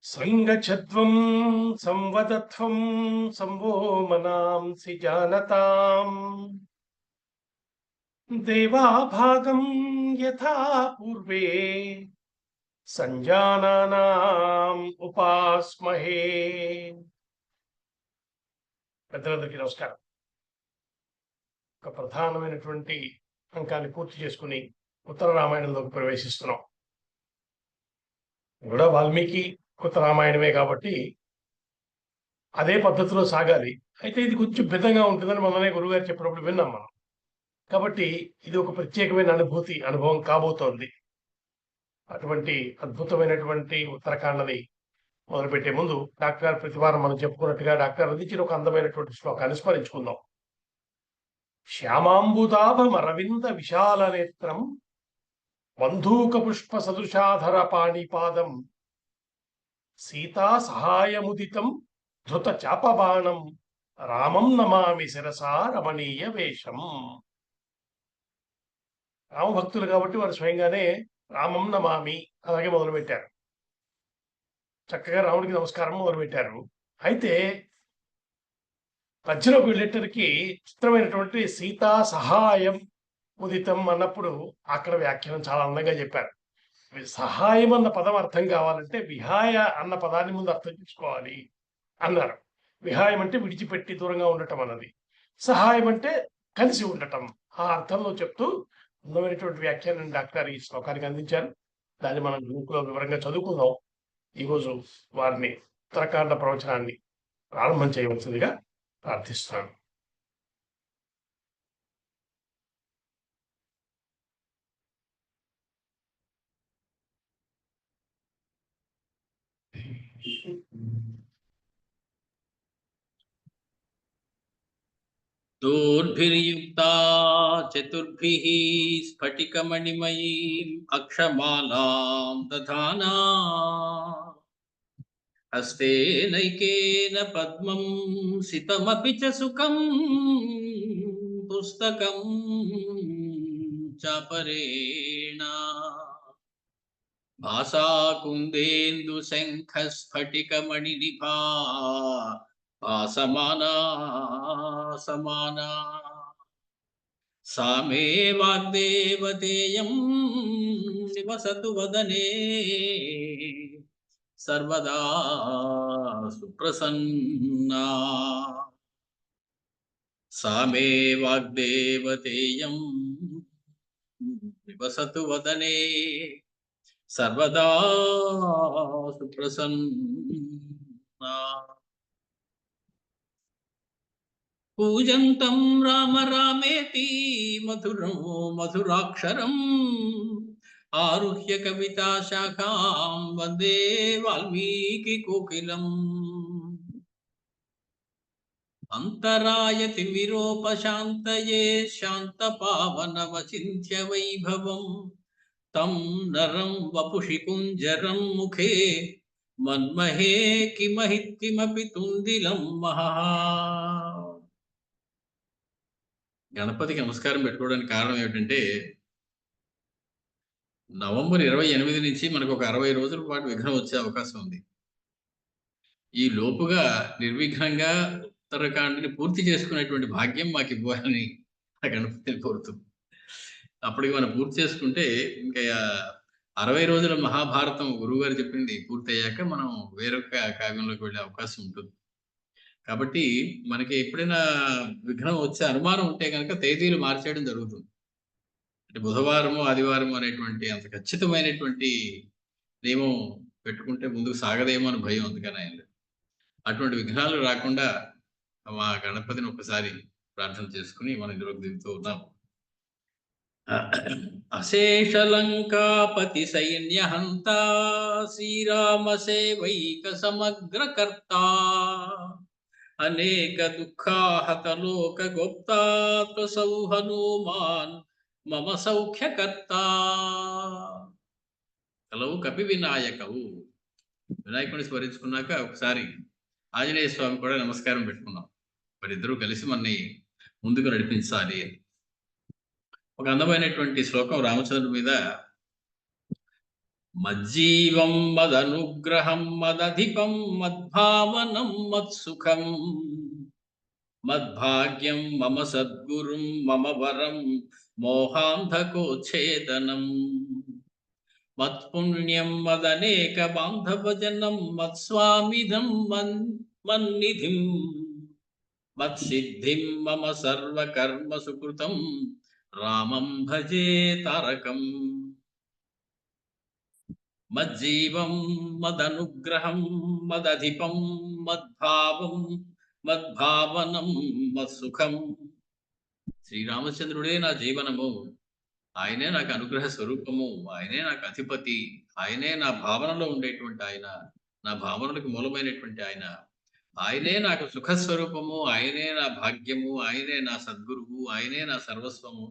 సంగచ్చత్వం సంవదత్వం సంవో మనాంసి జానతాం దేవాభాగం యథా పూర్వే సంజానానాం ఉపాస్మహే. పెద్దలందరికీ నమస్కారం. ఒక ప్రధానమైనటువంటి అంకాన్ని పూర్తి చేసుకుని ఉత్తర రామాయణంలోకి ప్రవేశిస్తున్నాం. కూడా వాల్మీకి కొత్త రామాయణమే కాబట్టి అదే పద్ధతిలో సాగాలి. అయితే ఇది కొంచెం భిన్నంగా ఉంటుందని మొన్ననే గురువుగారు చెప్పినప్పుడు విన్నాం మనం. కాబట్టి ఇది ఒక ప్రత్యేకమైన అనుభవం కాబోతోంది. అటువంటి అద్భుతమైనటువంటి ఉత్తరాఖండని మొదలుపెట్టే ముందు డాక్టర్ గారు ప్రతి వారం మనం చెప్పుకున్నట్టుగా డాక్టర్ అందించిన ఒక అందమైనటువంటి శ్లోకాన్ని స్మరించుకుందాం. శ్యామాంబుదాభమరవింద విశాల నేత్రం బంధూక పుష్ప సదృశాధర పాణిపాదం సీతా సహాయముదితం ధృత చాపబాణం రామం నమామి శిరసా రమణీయ వేషం. రామభక్తులు కాబట్టి వారు స్వయంగానే రామం నమామి అలాగే మొదలుపెట్టారు. చక్కగా రాముడికి నమస్కారం మొదలుపెట్టారు. అయితే మధ్యలోకి వెళ్ళేటరికి చిత్రమైనటువంటి సీతా సహాయం ఉదితం అన్నప్పుడు అక్కడ వ్యాఖ్యానం చాలా అందంగా చెప్పారు. సహాయం అన్న పదం అర్థం కావాలంటే విహాయ అన్న పదాన్ని ముందు అర్థం చేసుకోవాలి అన్నారు. విహాయం అంటే విడిచిపెట్టి దూరంగా ఉండటం అన్నది, సహాయం అంటే కలిసి ఉండటం. ఆ అర్థంలో చెప్తూ అందమైనటువంటి వ్యాఖ్యానం డాక్టర్ ఈ శ్లోకానికి అందించారు. దాన్ని మనం గ్రూపులో వివరంగా చదువుకుందాం. ఈరోజు వారిని ఉత్తరాఖండ ప్రవచనాన్ని ప్రారంభం చేయవలసిందిగా ప్రార్థిస్తున్నాను. दोर्भिर्युक्ता चतुर्भिः स्फटिकमणिमयीम् अक्षमालां दधाना हस्तेनैकेन पद्मं सितमपि च सुखं पुस्तकं चापरेण भासाकुन्देन्दुशङ्खस्फटिकमणिनिभा समाना सा मे वाग्देवतेयं निवसतु वदने सर्वदा सुप्रसन्ना. सा मे वाग्देवतेयं निवसतु वदने सर्वदा सुप्रसन्ना. पूजन्तं राम रामेति मधुरं मधुराक्षरम् आरुह्य कविता शाखां वन्दे वाल्मीकि कोकिलम्. अन्तरायति विरोपशान्तये शान्तपावनवचिन्त्य वैभवं तं नरं वपुषि कुञ्जरं मुखे मन्महे किमपि తుందిలం మహా. గణపతికి నమస్కారం పెట్టుకోవడానికి కారణం ఏమిటంటే నవంబర్ 28 నుంచి మనకు ఒక 60 రోజుల పాటు విఘ్నం వచ్చే అవకాశం ఉంది. ఈ లోపుగా నిర్విఘ్నంగా ఉత్తరాఖండ్ని పూర్తి చేసుకునేటువంటి భాగ్యం మాకు ఇవ్వాలని ఆ గణపతిని కోరుతుంది. అప్పటికి మనం పూర్తి చేసుకుంటే ఇంకా 60 రోజుల మహాభారతం గురువుగారు చెప్పింది పూర్తయ్యాక మనం వేరొక కావ్యంలోకి వెళ్ళే అవకాశం ఉంటుంది. కాబట్టి మనకి ఎప్పుడైనా విఘ్నం వచ్చే అనుమానం ఉంటే కనుక తేదీలు మార్చేయడం జరుగుతుంది. అంటే బుధవారము ఆదివారం అనేటువంటి అంత ఖచ్చితమైనటువంటి నియమం పెట్టుకుంటే ముందుకు సాగదేమో అని భయం. అందుకని ఆయన అటువంటి విఘ్నాలు రాకుండా మా గణపతిని ఒకసారి ప్రార్థన చేసుకుని మనం ఇందులోకి దిగుతూ ఉన్నాం. అశేషలంకాపతి సైన్యహంత శ్రీరామ సేవైక సమగ్రకర్త అనేక దుఃఖాహత లోక గోప్తాత్వసౌ హనుమాన్ మమ సౌఖ్యకర్త. కలవు కపి వినాయకవు. వినాయకుడిని స్మరించుకున్నాక ఒకసారి ఆంజనేయ స్వామి కూడా నమస్కారం పెట్టుకున్నాం. వారిద్దరూ కలిసి మనని ముందుకు నడిపించాలి అని. ఒక అందమైనటువంటి శ్లోకం రామచంద్రుడి మీద మజ్జీవం మదనుగ్రహం మదధిపం మద్భావనం మత్సుఖం మద్భాగ్యం మమ సద్గురుం మమ వరం మోహాంధకోచ్ఛేదనం మత్పుణ్యం మదనేక బాంధవజనం మత్స్వామిదం మన్నిధిం మత్సిద్ధిం మమ సర్వకర్మ సుకృతం రామం భజే తారకం మజ్జీవం మదనుగ్రహం మదధిపం మద్భావనం మత్సుఖం. శ్రీరామచంద్రుడే నా జీవనము, ఆయనే నాకు అనుగ్రహ స్వరూపము, ఆయనే నాకు అధిపతి, ఆయనే నా భావనలో ఉండేటువంటి ఆయన, నా భావనలకు మూలమైనటువంటి ఆయన, ఆయనే నాకు సుఖస్వరూపము, ఆయనే నా భాగ్యము, ఆయనే నా సద్గురువు, ఆయనే నా సర్వస్వము,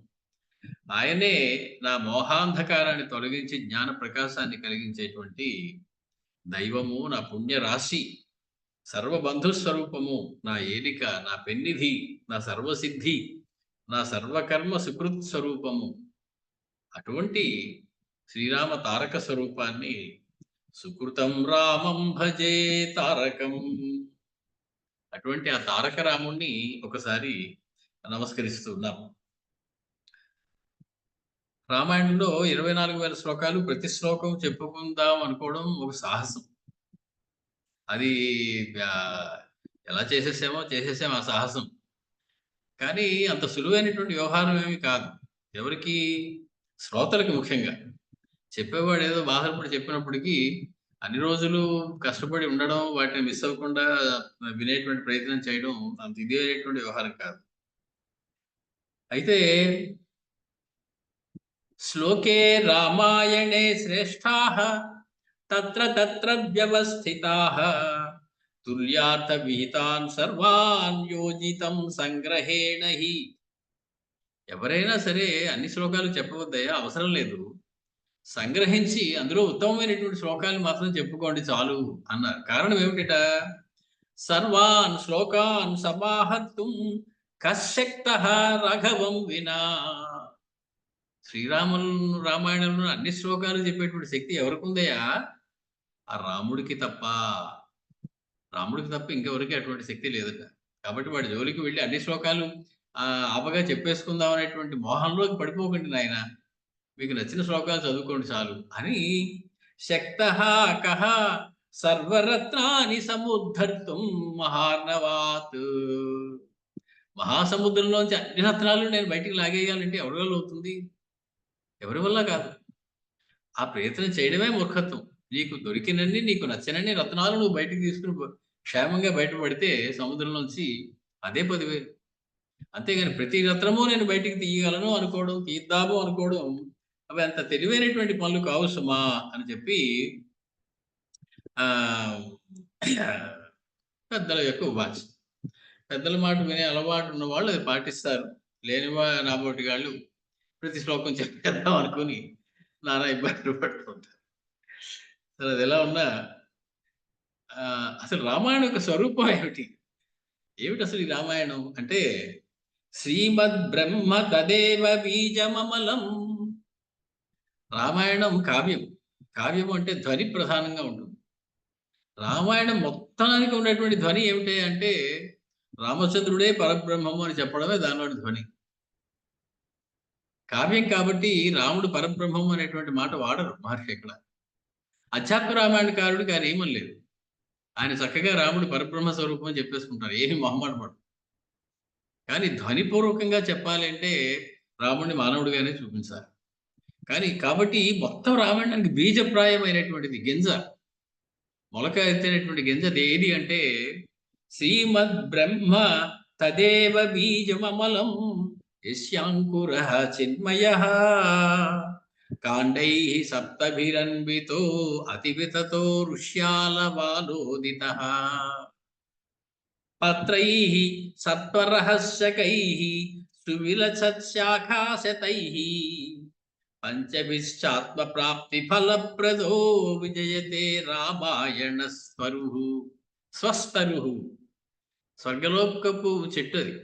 ఆయనే నా మోహాంధకారాన్ని తొలగించి జ్ఞాన ప్రకాశాన్ని కలిగించేటువంటి దైవము, నా పుణ్య రాశి, సర్వబంధు స్వరూపము, నా ఏలిక, నా పెన్నిధి, నా సర్వసిద్ధి, నా సర్వకర్మ సుకృత్ స్వరూపము. అటువంటి శ్రీరామ తారక స్వరూపాన్ని సుకృతం రామం భజే తారకం. అటువంటి ఆ తారక రాముణ్ణి ఒకసారి నమస్కరిస్తున్నాం. రామాయణంలో 24,000 శ్లోకాలు, ప్రతి శ్లోకం చెప్పుకుందాం అనుకోవడం ఒక సాహసం. అది ఎలా చేసేసాం ఆ సాహసం. కానీ అంత సులువైనటువంటి వ్యవహారం ఏమి కాదు. ఎవరికి? శ్రోతలకి ముఖ్యంగా. చెప్పేవాడు ఏదో బాధపడి చెప్పినప్పటికీ అన్ని రోజులు కష్టపడి ఉండడం, వాటిని మిస్ అవ్వకుండా వినేటువంటి ప్రయత్నం చేయడం అంత ఇదేటువంటి వ్యవహారం కాదు. అయితే శ్లోకే రామాయణే శ్రేష్ఠాః తత్ర తత్ర వ్యవస్థితాః తుల్యార్థ విహితాన్ సర్వాన్ యోజితం సంగ్రహేణ హి. ఎవరైనా సరే అన్ని శ్లోకాలు చెప్పవద్దయా, అవసరం లేదు. సంగ్రహించి అందులో ఉత్తమమైనటువంటి శ్లోకాలు మాత్రం చెప్పుకోండి చాలు అన్నారు. కారణం ఏమిటిట? సర్వాన్ శ్లోకాన్ సమాహర్తుం కశ్శక్తః రాఘవం వినా. రామాయణంలో అన్ని శ్లోకాలు చెప్పేటువంటి శక్తి ఎవరికి ఉందయ్యా? ఆ రాముడికి తప్ప. రాముడికి తప్ప ఇంకెవరికి అటువంటి శక్తి లేదట. కాబట్టి వాడి జోలికి వెళ్ళి అన్ని శ్లోకాలు ఆపగా చెప్పేసుకుందాం అనేటువంటి మోహంలోకి పడిపోకండి నాయన. మీకు నచ్చిన శ్లోకాలు చదువుకోండి చాలు అని. శక్తః కః సర్వరత్నాని సముద్ధర్తుం మహార్ణవాత్. మహాసముద్రంలోంచి అన్ని రత్నాలు నేను బయటికి లాగేయాలంటే ఎవరి వల్ల అవుతుంది? ఎవరి వల్ల కాదు. ఆ ప్రయత్నం చేయడమే మూర్ఖత్వం. నీకు దొరికినన్ని, నీకు నచ్చినన్ని రత్నాలు నువ్వు బయటికి తీసుకుని క్షేమంగా బయటపడితే సముద్రంలోంచి అదే 10,000. అంతేగాని ప్రతి రత్నము నేను బయటికి తీయగలను అనుకోవడం, తీద్దాము అనుకోవడం, అవి అంత తెలివైనటువంటి పనులు కావు సుమా అని చెప్పి పెద్దల యొక్క ఉవాచ. పెద్దల మాట వినే అలవాటు ఉన్న వాళ్ళు అది పాటిస్తారు. లేనివా నాబోటి వాళ్ళు ప్రతి శ్లోకం చెప్పేద్దాం అనుకుని నానా ఇబ్బందులు పడుతుంటారు. సరే, అది ఎలా ఉన్నా అసలు రామాయణం యొక్క స్వరూపం ఏమిటి? ఏమిటి అసలు ఈ రామాయణం అంటే? శ్రీమద్ బ్రహ్మ తదేవ బీజమమలం. రామాయణం కావ్యం. కావ్యం అంటే ధ్వని ప్రధానంగా ఉంటుంది. రామాయణం మొత్తానికి ఉన్నటువంటి ధ్వని ఏమిటి అంటే రామచంద్రుడే పరబ్రహ్మము అని చెప్పడమే దానిలోని ధ్వని. కావ్యం కాబట్టి రాముడు పరబ్రహ్మం అనేటువంటి మాట వాడరు మహర్షి ఎక్కడ. అధ్యాత్మ రామాయణకారుడికి ఆయన ఏమని లేదు. ఆయన చక్కగా రాముడు పరబ్రహ్మ స్వరూపం అని చెప్పేసుకుంటారు, ఏమి మొహమాట పడు. కానీ ధ్వనిపూర్వకంగా చెప్పాలి అంటే రాముడిని మానవుడిగానే చూపించాలి. కానీ కాబట్టి మొత్తం రామాయణానికి బీజప్రాయమైనటువంటిది గింజ, మొలక ఎత్తైనటువంటి గింజ ఏది అంటే శ్రీమద్ బ్రహ్మ తదేవ బీజమమలం యస్యాంకురః చిన్మయః కాండైః సప్తభిరన్వితో అతివితతో ఋష్యాలవాలోదితః పత్రైః సత్వరహస్యకైః సువిలసత్శాఖాశతైః పంచభిశ్చాత్మ ప్రాప్తి ఫలప్రదో విజయతే రామాయణ స్వస్తరు. స్వర్గలోకపు చెట్టు అది,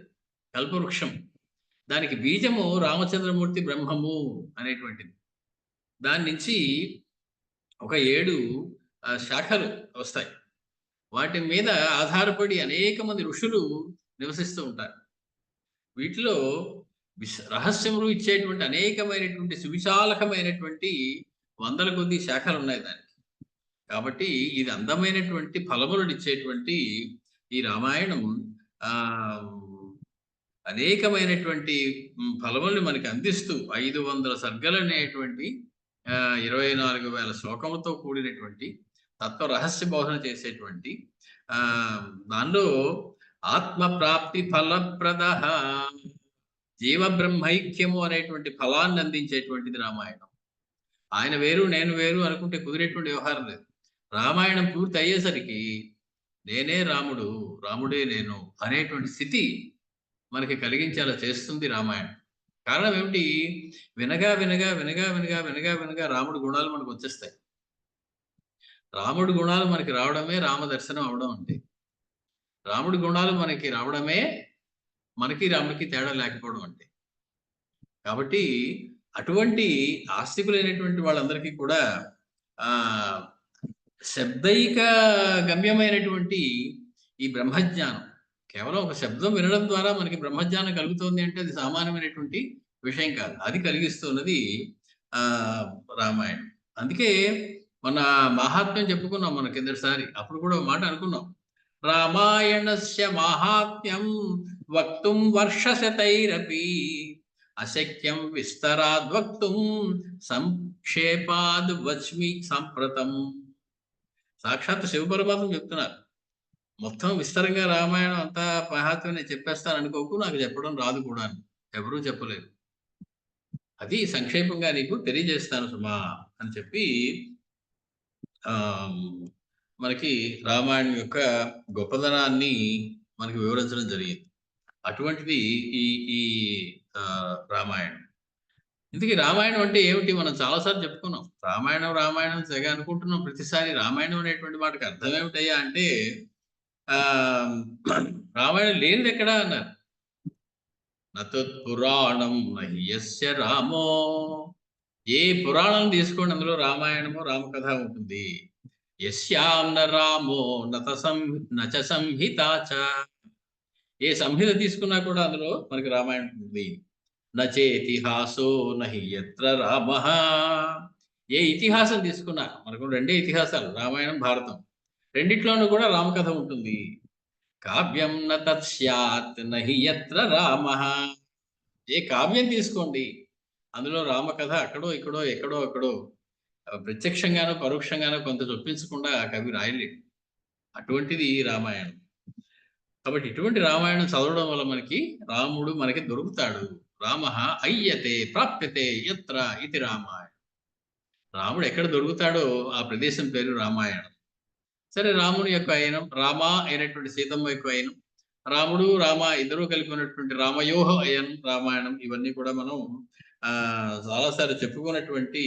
కల్పవృక్షం. దానికి బీజము రామచంద్రమూర్తి బ్రహ్మము అనేటువంటిది. దాని నుంచి ఒక 7 శాఖలు వస్తాయి. వాటి మీద ఆధారపడి అనేక మంది ఋషులు నివసిస్తూ ఉంటారు. వీటిలో రహస్యములు ఇచ్చేటువంటి అనేకమైనటువంటి సువిశాలకమైనటువంటి వందల కొద్ది శాఖలున్నాయి దానికి. కాబట్టి ఇది అందమైనటువంటి ఫలములనిచ్చేటువంటి ఈ రామాయణం ఆహ్, అనేకమైనటువంటి ఫలముల్ని మనకి అందిస్తూ 500 సర్గలనేటువంటి 24,000 శ్లోకములతో కూడినటువంటి తత్వ రహస్య బోధన చేసేటువంటి దానిలో ఆత్మప్రాప్తి ఫలప్రదః జీవ బ్రహ్మైక్యము అనేటువంటి ఫలాన్ని అందించేటువంటిది రామాయణం. ఆయన వేరు నేను వేరు అనుకుంటే కుదిరేటువంటి వ్యవహారం లేదు. రామాయణం పూర్తి అయ్యేసరికి నేనే రాముడు, రాముడే నేను అనేటువంటి స్థితి మనకి కలిగించేలా చేస్తుంది రామాయణం. కారణం ఏమిటి? వినగా వినగా వినగా వినగా వినగా వినగా రాముడి గుణాలు మనకు వచ్చేస్తాయి. రాముడి గుణాలు మనకి రావడమే రామదర్శనం అవడం అంటే. రాముడి గుణాలు మనకి రావడమే మనకి రాముడికి తేడా లేకపోవడం అంటే. కాబట్టి అటువంటి ఆస్తికులైనటువంటి వాళ్ళందరికీ కూడా శబ్దైక గమ్యమైనటువంటి ఈ బ్రహ్మజ్ఞానం, కేవలం ఒక శబ్దం వినడం ద్వారా మనకి బ్రహ్మజ్ఞానం కలుగుతోంది అంటే అది సామాన్యమైనటువంటి విషయం కాదు. అది కలిగిస్తున్నది రామాయణం. అందుకే మన మహాత్మ్యం చెప్పుకున్నాం మన కిందటిసారి. అప్పుడు కూడా ఒక మాట అనుకున్నాం. రామాయణస్య మాహాత్మ్యం వక్తుం వర్షశతైరపి అశక్యం విస్తరాద్ వక్తుం సంక్షేపాద్ వచ్మి సంప్రతం. సాక్షాత్ శివపరమాత్మ చెప్తున్నారు. మొత్తం విస్తారంగా రామాయణం అంతా మహాత్మ్యం నేను చెప్పేస్తాను అనుకోకు, నాకు చెప్పడం రాదు కూడా. ఎవరూ చెప్పలేరు. అది సంక్షేపంగా నీకు తెలియజేస్తాను సుమా అని చెప్పి మనకి రామాయణం యొక్క గొప్పదనాన్ని మనకి వివరించడం జరిగింది. అటువంటిది ఈ ఈ రామాయణం. ఇందుకే రామాయణం అంటే ఏమిటి? మనం చాలాసార్లు చెప్పుకున్నాం. రామాయణం రామాయణం తెగ అనుకుంటున్నాం ప్రతిసారి. రామాయణం అనేటువంటి మాటకి అర్థం ఏమిటయ్యా అంటే రామాయణం లేనిది ఎక్కడా అన్నారు. నతత్పురాణం నహ్యస్య రామో. ఏ పురాణం తీసుకోండి, అందులో రామాయణము రామకథ ఉంటుంది. యస్యాం న రామో నచ సంహితాచ. ఏ సంహిత తీసుకున్నా కూడా అందులో మనకి రామాయణం ఉంది. నచేతిహాసో నహి యత్ర రామః. ఏ ఇతిహాసం తీసుకున్నా, మనకు 2 ఇతిహాసాలు, రామాయణం భారతం. రెండిట్లోనూ కూడా రామకథ ఉంటుంది. కావ్యం న తత్ స్యాత్ నహి యత్ర రామః. ఏ కావ్యం తీసుకోండి, అందులో రామకథ అక్కడో ఇక్కడో ఎక్కడో అక్కడో ప్రత్యక్షంగానో పరోక్షంగానో కొంత చొప్పించకుండా కవి రాయలేడు. అటువంటిది రామాయణం. కాబట్టి ఇటువంటి రామాయణం చదవడం వల్ల మనకి రాముడు మనకి దొరుకుతాడు. రామః అయ్యతే ప్రాప్యతే యత్ర ఇతి రామాయణం. రాముడు ఎక్కడ దొరుకుతాడో ఆ ప్రదేశం పేరు రామాయణం. సరే, రాముని యొక్క అయనం, రామ అయినటువంటి సీతమ్మ యొక్క అయనం, రాముడు రామ ఇద్దరూ కలిపి ఉన్నటువంటి రామయోహ అయనం రామాయణం. ఇవన్నీ కూడా మనం చాలాసార్లు చెప్పుకున్నటువంటి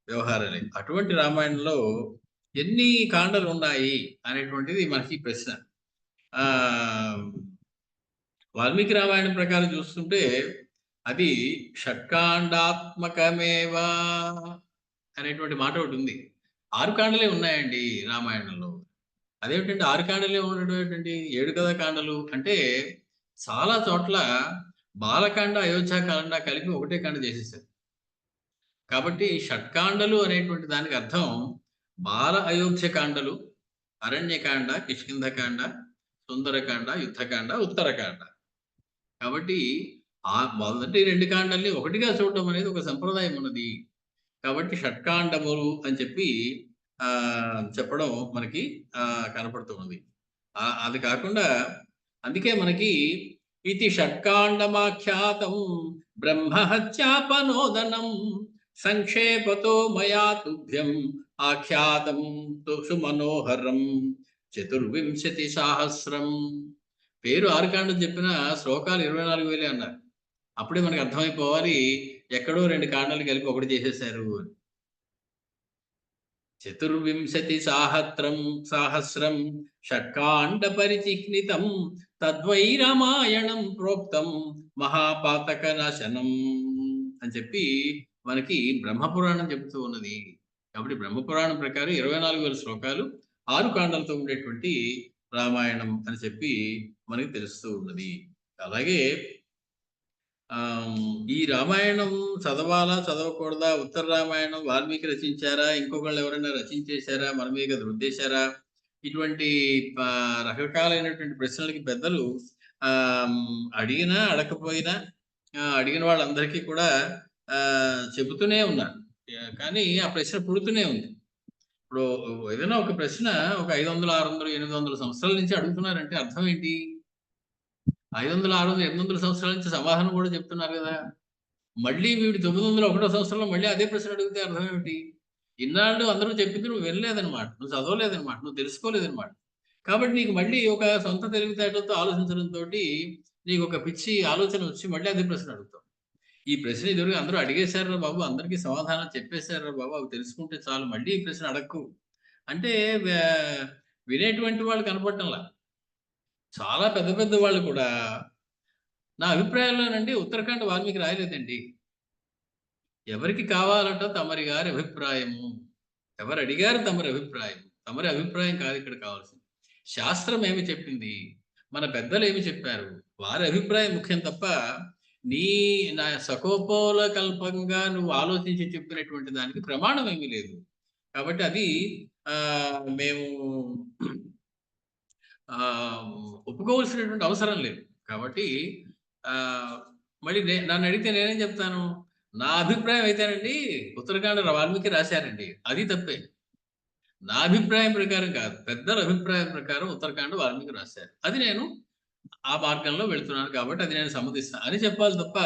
వ్యవహారాలే. అటువంటి రామాయణంలో ఎన్ని కాండలు ఉన్నాయి అనేటువంటిది మనకి ప్రశ్న. వాల్మీకి రామాయణం ప్రకారం చూస్తుంటే అది షట్కాండాత్మకమేవా అనేటువంటి మాట ఒకటి ఉంది. 6 కాండలే ఉన్నాయండి రామాయణంలో. అదేమిటంటే 6 కాండలే ఉండడం ఏంటండి? 7 కదా కాండలు అంటే చాలా చోట్ల బాలకాండ అయోధ్యాకాండ కలిపి ఒకటే కాండ చేసేసారు. కాబట్టి షట్కాండలు అనేటువంటి దానికి అర్థం బాల అయోధ్యకాండలు, అరణ్యకాండ, కిష్కింధకాండ, సుందరకాండ, యుద్ధకాండ, ఉత్తరకాండ. కాబట్టి ఆ మొదటి 2 కాండల్ని ఒకటిగా చూడడం అనేది ఒక సంప్రదాయం ఉన్నది. కాబట్టి షట్కాండములు అని చెప్పి చెప్పడం మనకి కనపడుతుంది. అది కాకుండా అందుకే మనకి ఇది షట్కాండమాఖ్యాతం బ్రహ్మహత్యాపనోదనం సంక్షేపతో మయా తుభ్యం ఆఖ్యాతం సుమనోహరం 24 సహస్రం. పేరు 6 కాండం చెప్పిన శ్లోకాలు 24,000 అన్నారు. అప్పుడే మనకు అర్థమైపోవాలి ఎక్కడో 2 కాండాలు కలిపి ఒకటి చేసేశారు అని. 24 సహస్రం షట్కాండ పరిచిహ్నితం తద్వై రామాయణం ప్రోక్తం మహాపాతక నాశనం అని చెప్పి మనకి బ్రహ్మపురాణం చెప్తూ ఉన్నది. కాబట్టి బ్రహ్మపురాణం ప్రకారం 24,000 శ్లోకాలు 6 కాండాలతో ఉండేటువంటి రామాయణం అని చెప్పి మనకి తెలుస్తూ ఉన్నది. అలాగే ఈ రామాయణం చదవాలా చదవకూడదా, ఉత్తర రామాయణం వాల్మీకి రచించారా, ఇంకొకళ్ళు ఎవరైనా రచించేశారా, మన మీద కదా రుద్దేశారా, ఇటువంటి రకరకాలైనటువంటి ప్రశ్నలకి పెద్దలు అడిగినా అడగకపోయినా అడిగిన వాళ్ళందరికీ కూడా చెబుతూనే ఉన్నారు. కానీ ఆ ప్రశ్న పుడుతూనే ఉంది. ఇప్పుడు ఏదైనా ఒక ప్రశ్న ఒక 500, 600, 800 సంవత్సరాల నుంచి అడుగుతున్నారంటే అర్థం ఏంటి? 500, 600, 800 సంవత్సరాల నుంచి సమాధానం కూడా చెప్తున్నారు కదా! మళ్ళీ వీడు 901 సంవత్సరంలో మళ్ళీ అదే ప్రశ్న అడిగితే అర్థం ఏమిటి? ఇన్నాళ్ళు అందరూ చెప్పింది నువ్వు వినలేదనమాట. నువ్వు చదవలేదనమాట. నువ్వు తెలుసుకోలేదనమాట. కాబట్టి నీకు మళ్ళీ ఒక సొంత తెలివితేటలతో ఆలోచించడంతోటి నీకొక పిచ్చి ఆలోచన వచ్చి మళ్ళీ అదే ప్రశ్న అడుగుతావు. ఈ ప్రశ్న ఇదివరకు అందరూ అడిగేశారురా బాబు! అందరికీ సమాధానం చెప్పేశారురా బాబు! అవి తెలుసుకుంటే చాలు. మళ్ళీ ఈ ప్రశ్న అడక్కు. అంటే వినేటువంటి వాళ్ళు కనపడటంలా. చాలా పెద్ద పెద్ద వాళ్ళు కూడా నా అభిప్రాయంలోనండి ఉత్తరాఖండ్ వాల్మీకి రాయలేదండి. ఎవరికి కావాలట తమరి గారి అభిప్రాయము. ఎవరు అడిగారు తమరి అభిప్రాయం. తమరి అభిప్రాయం కాదు ఇక్కడ కావాల్సింది. శాస్త్రం ఏమి చెప్పింది, మన పెద్దలు ఏమి చెప్పారు, వారి అభిప్రాయం ముఖ్యం తప్ప నా సకోపోల కల్పంగా నువ్వు ఆలోచించి చెప్పినటువంటి దానికి ప్రమాణం ఏమీ లేదు. కాబట్టి అది మేము ఒప్పుకోవాల్సినటువంటి అవసరం లేదు. కాబట్టి మళ్ళీ నన్ను అడిగితే నేనేం చెప్తాను? నా అభిప్రాయం అయితేనండి ఉత్తరాఖండ్ వాల్మీకి రాశారండి. అది తప్పే. నా అభిప్రాయం ప్రకారం కాదు. పెద్దల అభిప్రాయం ప్రకారం ఉత్తరాఖండ్ వాల్మీకి రాశారు. అది నేను ఆ మార్గంలో వెళ్తున్నాను కాబట్టి అది నేను సమ్మతిస్తాను అని చెప్పాలి తప్ప,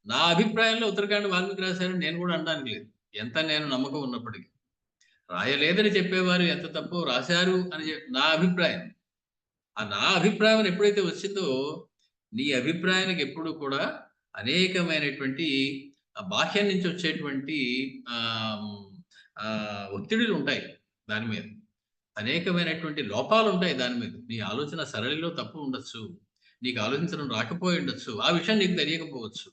నా అభిప్రాయంలో ఉత్తరాఖండ్ వాల్మీకి రాశారని నేను కూడా అనడానికి లేదు. ఎంత నేను నమ్మకం ఉన్నప్పటికీ. రాయలేదని చెప్పేవారు ఎంత తప్పు, రాశారు అని నా అభిప్రాయం. ఆ నా అభిప్రాయం ఎప్పుడైతే వచ్చిందో, నీ అభిప్రాయానికి ఎప్పుడు కూడా అనేకమైనటువంటి బాహ్యం నుంచి వచ్చేటువంటి ఒత్తిడులు ఉంటాయి దాని మీద. అనేకమైనటువంటి లోపాలు ఉంటాయి దాని మీద. నీ ఆలోచన సరళిలో తప్పు ఉండొచ్చు. నీకు ఆలోచించడం రాకపోయి ఉండొచ్చు. ఆ విషయం నీకు తెలియకపోవచ్చు.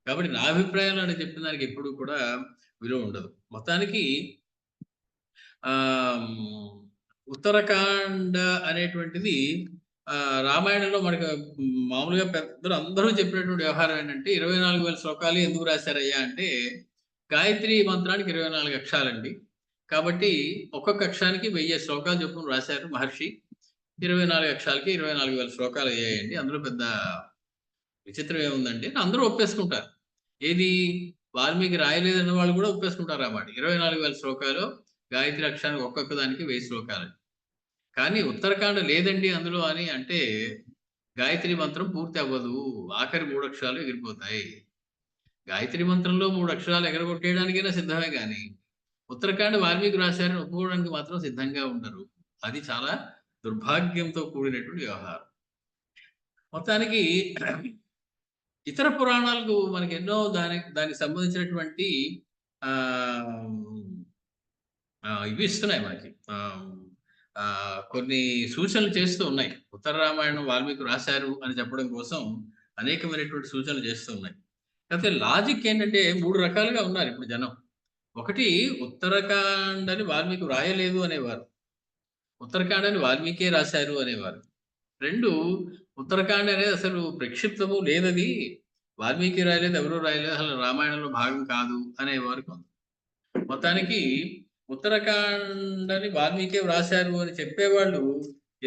కాబట్టి నా అభిప్రాయంలో అని చెప్పిన దానికి ఎప్పుడు కూడా విలువ ఉండదు. మొత్తానికి ఉత్తరాఖండ్ అనేటువంటిది రామాయణంలో మనకు మామూలుగా పెద్దలు అందరూ చెప్పినటువంటి వ్యవహారం ఏంటంటే 24,000 శ్లోకాలు ఎందుకు రాశారయ్యా అంటే, గాయత్రి మంత్రానికి 24 అక్షరాలండి. కాబట్టి ఒక్కొక్క అక్షరానికి 1000 శ్లోకాలు చొప్పున రాశారు మహర్షి. 24 అక్షరాలకి 24,000 శ్లోకాలు అయ్యాయండి. అందులో పెద్ద విచిత్రం ఏముందంటే అందరూ ఒప్పేసుకుంటారు. ఏది వాల్మీకి రాయలేదన్న వాళ్ళు కూడా ఒప్పేసుకుంటారు అన్నమాట. 24,000 శ్లోకాలు గాయత్రి అక్షరానికి ఒక్కొక్క దానికి 1000 శ్లోకాలు. కానీ ఉత్తరాఖండ్ లేదండి అందులో అని అంటే గాయత్రి మంత్రం పూర్తి అవ్వదు. ఆఖరి 3 అక్షరాలు ఎగిరిపోతాయి. గాయత్రి మంత్రంలో 3 అక్షరాలు ఎగరగొట్టేయడానికైనా సిద్ధమే కానీ ఉత్తరాఖండ్ వాల్మీకి రాశారని ఒప్పుకోవడానికి మాత్రం సిద్ధంగా ఉండరు. అది చాలా దుర్భాగ్యంతో కూడినటువంటి వ్యవహారం. మొత్తానికి ఇతర పురాణాలకు మనకి ఎన్నో దానికి సంబంధించినటువంటి ఇవి ఇస్తున్నాయి మనకి. కొన్ని సూచనలు చేస్తూ ఉన్నాయి. ఉత్తర రామాయణం వాల్మీకి రాశారు అని చెప్పడం కోసం అనేకమైనటువంటి సూచనలు చేస్తూ ఉన్నాయి. అయితే లాజిక్ ఏంటంటే 3 రకాలుగా ఉన్నారు ఇప్పుడు జనం. ఒకటి ఉత్తరాఖండ్ అని వాల్మీకి రాయలేదు అనేవారు. ఉత్తరాఖండ్ అని వాల్మీకే రాశారు అనేవారు. 2 ఉత్తరాఖండ్ అనేది అసలు ప్రక్షిప్తము లేదది. వాల్మీకి రాయలేదు, ఎవరూ రాయలేదు, అసలు రామాయణంలో భాగం కాదు అనేవారు కొంత. మొత్తానికి ఉత్తరాఖండ్ అని వాల్మీకే వ్రాశారు అని చెప్పేవాళ్ళు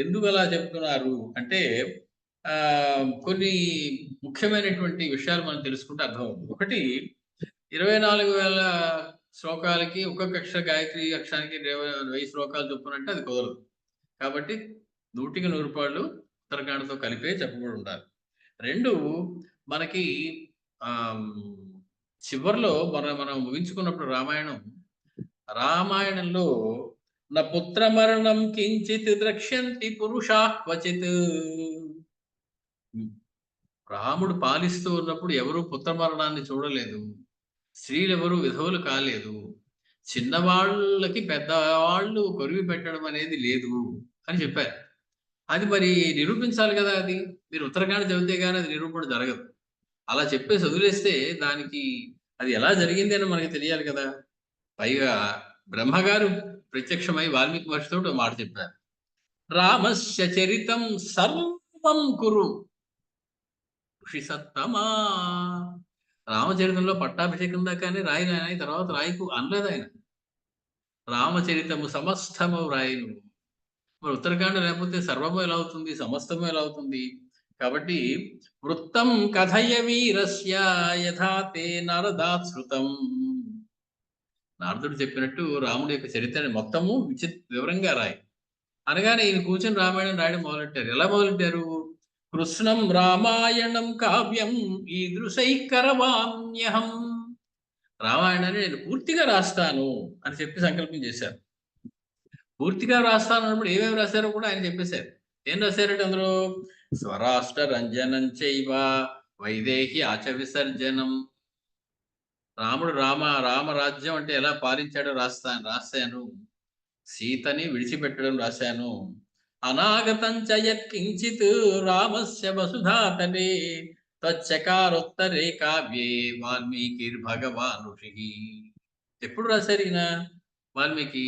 ఎందుకు అలా చెప్తున్నారు అంటే కొన్ని ముఖ్యమైనటువంటి విషయాలు మనం తెలుసుకుంటే అర్థమవుతుంది. ఒకటి 24,000 శ్లోకాలకి ఒక్కొక్క అక్షర గాయత్రి అక్షరానికి 1000 శ్లోకాలు చొప్పున అంటే అది కుదరదు. కాబట్టి 100కి 100 రూపాయలు ఉత్తరాఖండ్తో కలిపే చెప్పబడి ఉండాలి. 2 మనకి చివరిలో మనం ముగించుకున్నప్పుడు రామాయణంలో నా పుత్ర మరణం కించిత్ ద్రక్ష్యంతి పురుషా క్వచిత్. రాముడు పాలిస్తూ ఉన్నప్పుడు ఎవరు పుత్ర మరణాన్ని చూడలేదు. స్త్రీలు ఎవరు విధవులు కాలేదు. చిన్నవాళ్ళకి పెద్దవాళ్ళు కొరివి పెట్టడం అనేది లేదు అని చెప్పారు. అది మరి నిరూపించాలి కదా. అది మీరు ఉత్తరాఖండ్ చదివితే కానీ అది నిరూపణ జరగదు. అలా చెప్పేసి వదిలేస్తే దానికి అది ఎలా జరిగింది అని మనకి తెలియాలి కదా. పైగా బ్రహ్మగారు ప్రత్యక్షమై వాల్మీకి మహర్షితో ఒక మాట చెప్పారు. రామస్య చరితం సర్వం కురు ఋషి సత్తమా. రామచరితంలో పట్టాభిషేకం దాకానే రాయను ఆయన, తర్వాత రాయకు అనలేదు ఆయన. రామచరితము సమస్తము రాయను. మరి ఉత్తరకాండ లేకపోతే సర్వము ఎలా అవుతుంది? సమస్తము ఎలా అవుతుంది? కాబట్టి వృత్తం కథయ వీరస్య యథా తే నారదాత్ శృతం. నారదుడు చెప్పినట్టు రాముడి యొక్క చరిత్రని మొత్తము వివరంగా రాయి అనగానే ఈయన కూర్చొని రామాయణం రాయడం మొదలెట్టారు. ఎలా మొదలెట్టారు? కృష్ణం రామాయణం కావ్యం ఈదృశైకరవాణ్యహం. రామాయణాన్ని నేను పూర్తిగా రాస్తాను అని చెప్పి సంకల్పం చేశారు. పూర్తిగా రాస్తాను అన్నప్పుడు ఏమేమి రాశారో కూడా ఆయన చెప్పేశారు. ఏం రాశారంటే అందులో స్వరాష్ట్ర రంజనం చైవ వైదేహి ఆచ విసర్జనం. రాముడు రామరాజ్యం అంటే ఎలా పాలించాడో రాశాను. సీతని విడిచిపెట్టడం రాశాను. అనాగతం చ యత్కించిత్ రామస్య వసుధాతటే తచ్చకారోత్తరే కావ్యే వాల్మీకిర్భగవాన్ ఋషి. ఎప్పుడు రాశారు ఈయన? వాల్మీకి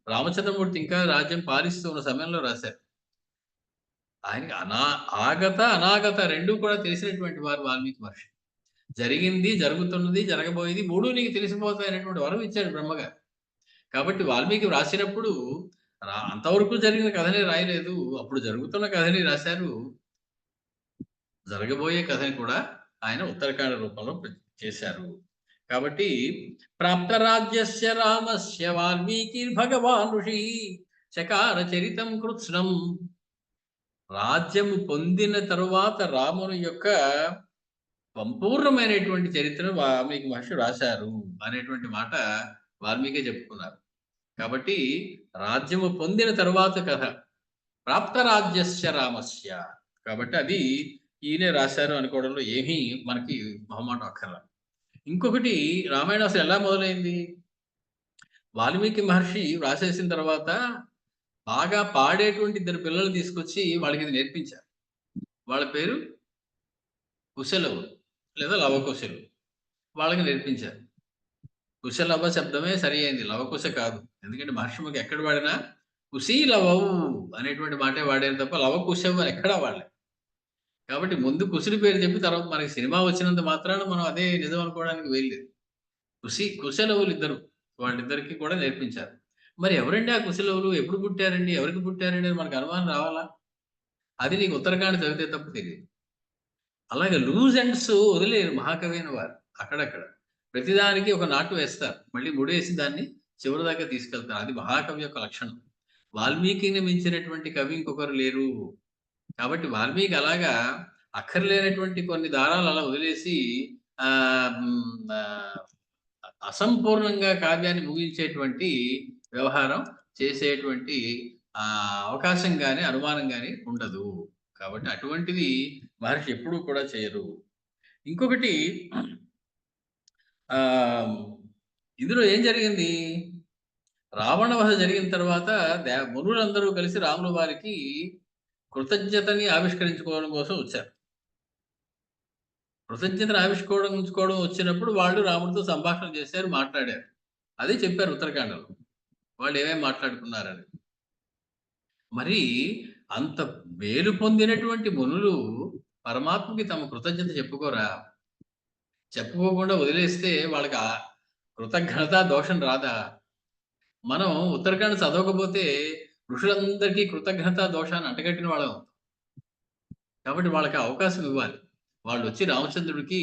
రామచంద్రమూర్తి ఇంకా రాజ్యం పాలిస్తూ ఉన్న సమయంలో రాశారు. ఆయనకి ఆగత అనాగత రెండు కూడా తెలిసినటువంటి వారు వాల్మీకి మహర్షి. జరిగింది, జరుగుతున్నది, జరగబోయేది మూడు నీకు తెలిసిపోతాయనేటువంటి వరం ఇచ్చాడు బ్రహ్మగారు. కాబట్టి వాల్మీకి రాసినప్పుడు అంతవరకు జరిగిన కథని రాయలేదు. అప్పుడు జరుగుతున్న కథని రాశారు. జరగబోయే కథని కూడా ఆయన ఉత్తరకాండ రూపంలో చేశారు. కాబట్టి ప్రాప్త రాజ్యస్య రామస్య వాల్మీకిర్భగవాన్ ఋషి చకార చరితం కృత్స్నం. రాజ్యము పొందిన తరువాత రాముని యొక్క సంపూర్ణమైనటువంటి చరిత్రను వాల్మీకి మహర్షి రాశారు అనేటువంటి మాట వాల్మీకి చెప్పుకున్నారు. కాబట్టి రాజ్యము పొందిన తరువాత కథ ప్రాప్త రాజ్యస్య రామస్య. కాబట్టి అది ఈయనే రాశారు అనుకోవడంలో ఏమీ మనకి మొహమాటం అక్కర్లా. ఇంకొకటి, రామాయణం అసలు ఎలా మొదలైంది? వాల్మీకి మహర్షి రాసేసిన తర్వాత బాగా పాడేటువంటి ఇద్దరు పిల్లలు తీసుకొచ్చి వాళ్ళకి ఇది నేర్పించారు. వాళ్ళ పేరు కుశలవు లేదా లవకుశలు. వాళ్ళకి నేర్పించారు. కుశలవ శబ్దమే సరి అయింది, లవకుశ కాదు. ఎందుకంటే మహర్షిముకి ఎక్కడ వాడినా కుశీలవవు అనేటువంటి మాటే వాడారు తప్ప లవకుశవు అని ఎక్కడా వాడలే. కాబట్టి ముందు కుశుడి పేరు చెప్పి తర్వాత మనకి సినిమా వచ్చినంత మాత్రాన మనం అదే నిజం అనుకోవడానికి వీల్లేదు. కుశలవులు ఇద్దరు, వాళ్ళిద్దరికి కూడా నేర్పించారు. మరి ఎవరండి ఆ కుశలవులు? ఎప్పుడు పుట్టారండి? ఎవరికి పుట్టారండి అని మనకు అనుమానం రావాలా? అది నీకు ఉత్తరకాండ చదివితే తప్ప తెలియదు. అలాగే లూజ్ ఎండ్స్ వదిలేరు మహాకవి అయిన వారు. అక్కడక్కడ ప్రతిదానికి ఒక నాటు వేస్తారు, మళ్ళీ ముడేసి దాన్ని చివరి దాకా తీసుకెళ్తారు. అది మహాకవి యొక్క లక్షణం. వాల్మీకిని మించినటువంటి కవి ఇంకొకరు లేరు. కాబట్టి వాల్మీకి అలాగా అక్కర్లేనటువంటి కొన్ని దారాలు అలా వదిలేసి అసంపూర్ణంగా కావ్యాన్ని ముగించేటువంటి వ్యవహారం చేసేటువంటి అవకాశం కానీ అనుమానం కానీ ఉండదు. కాబట్టి అటువంటిది మహర్షి ఎప్పుడూ కూడా చేయరు. ఇంకొకటి, ఇందులో ఏం జరిగింది? రావణ వధ జరిగిన తర్వాత మునులందరూ కలిసి రాముల వారికి కృతజ్ఞతని ఆవిష్కరించుకోవడం కోసం వచ్చారు. కృతజ్ఞతను ఆవిష్కరించుకోవడం వచ్చినప్పుడు వాళ్ళు రాముడితో సంభాషణ చేశారు, మాట్లాడారు. అదే చెప్పారు ఉత్తరకాండలో వాళ్ళు ఏమేమి మాట్లాడుకున్నారని. మరి అంత మేలు పొందినటువంటి మునులు పరమాత్మకి తమ కృతజ్ఞత చెప్పుకోరా? చెప్పుకోకుండా వదిలేస్తే వాళ్ళకి ఆ కృతజ్ఞత దోషం రాదా? మనం ఉత్తరకాండ చదవకపోతే ఋషులందరికీ కృతజ్ఞత దోషాన్ని అంటగట్టిన వాళ్ళం. కాబట్టి వాళ్ళకి అవకాశం ఇవ్వాలి. వాళ్ళు వచ్చి రామచంద్రుడికి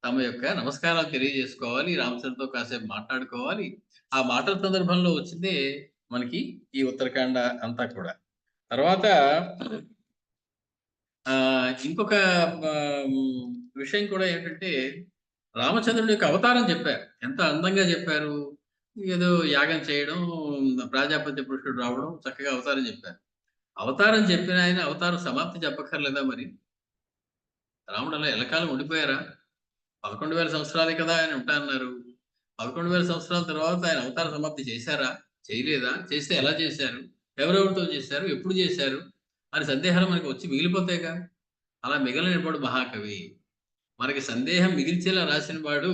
తమ యొక్క నమస్కారాలు తెలియజేసుకోవాలి, రామచంద్రుడితో కాసేపు మాట్లాడుకోవాలి. ఆ మాటల సందర్భంలో వచ్చిందే మనకి ఈ ఉత్తరకాండ అంతా కూడా. తర్వాత ఇంకొక విషయం కూడా ఏంటంటే, రామచంద్రుడి యొక్క అవతారం చెప్పారు. ఎంత అందంగా చెప్పారు. ఏదో యాగం చేయడం, ప్రజాపతి పురుషుడు రావడం, చక్కగా అవతారం చెప్పారు. అవతారం చెప్పిన ఆయన అవతారం సమాప్తి చెప్పక్కర్లేదా మరి? రాముడు అలా ఎల్లకాలం ఉండిపోయారా? 11,000 సంవత్సరాలే కదా ఆయన ఉంటా అన్నారు. 11,000 సంవత్సరాల తర్వాత ఆయన అవతార సమాప్తి చేశారా? చేయలేదా? చేస్తే ఎలా చేశారు? ఎవరెవరితో చేశారు? ఎప్పుడు చేశారు? అని సందేహాలు మనకి వచ్చి మిగిలిపోతాయిగా. అలా మిగలనివాడు మహాకవి. మనకి సందేహం మిగిల్చేలా రాసిన వాడు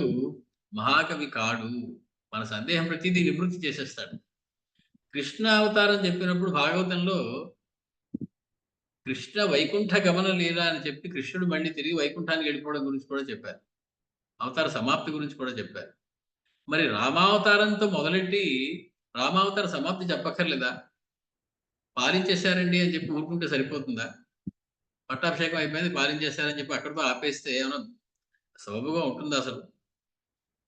మహాకవి కాడు. మన సందేహం ప్రతిదీ నివృత్తి చేసేస్తాడు. కృష్ణ అవతారం చెప్పినప్పుడు భాగవతంలో కృష్ణ వైకుంఠ గమన లీల అని చెప్పి కృష్ణుడు మళ్ళీ తిరిగి వైకుంఠానికి వెళ్ళిపోవడం గురించి కూడా చెప్పారు. అవతార సమాప్తి గురించి కూడా చెప్పారు. మరి రామావతారంతో మొదలెట్టి రామావతార సమాప్తి చెప్పక్కర్లేదా? పాలించేశారండి అని చెప్పి ఊరుకుంటే సరిపోతుందా? పట్టాభిషేకం అయిపోయింది, పాలించేశారని చెప్పి అక్కడితో ఆపేస్తే ఏమన్నా సబబుగా ఉంటుందా అసలు?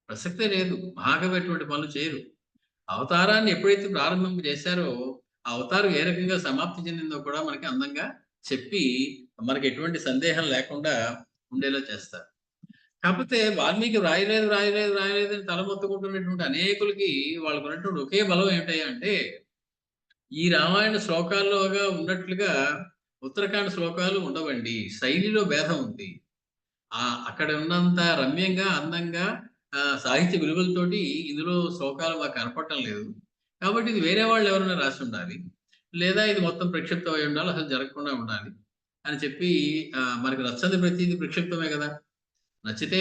ప్రసక్తే లేదు. మహాకవి అటువంటి పనులు చేయరు. అవతారాన్ని ఎప్పుడైతే ప్రారంభం చేశారో, ఆ అవతారం ఏ రకంగా సమాప్తి చెందిందో కూడా మనకి అందంగా చెప్పి, మనకి ఎటువంటి సందేహం లేకుండా ఉండేలా చేస్తారు. కాకపోతే వాల్మీకి రాయలేదు అని తలమొత్తుకుంటున్నటువంటి అనేకులకి వాళ్ళకున్నటువంటి ఒకే బలం ఏమిటయ్యా అంటే, ఈ రామాయణ శ్లోకాల్లోగా ఉన్నట్లుగా ఉత్తరాఖండ్ శ్లోకాలు ఉండవండి. శైలిలో భేదం ఉంది. అక్కడ ఉన్నంత రమ్యంగా, అందంగా సాహిత్య విలువలతోటి ఇందులో శ్లోకాలు మాకు కనపడటం లేదు. కాబట్టి ఇది వేరే వాళ్ళు ఎవరైనా రాసుండాలి. లేదా ఇది మొత్తం ప్రక్షిప్తం అయి ఉండాలి. అసలు జరగకుండా ఉండాలి అని చెప్పి మనకు నచ్చని ప్రతీది ప్రక్షిప్తమే కదా! నచ్చితే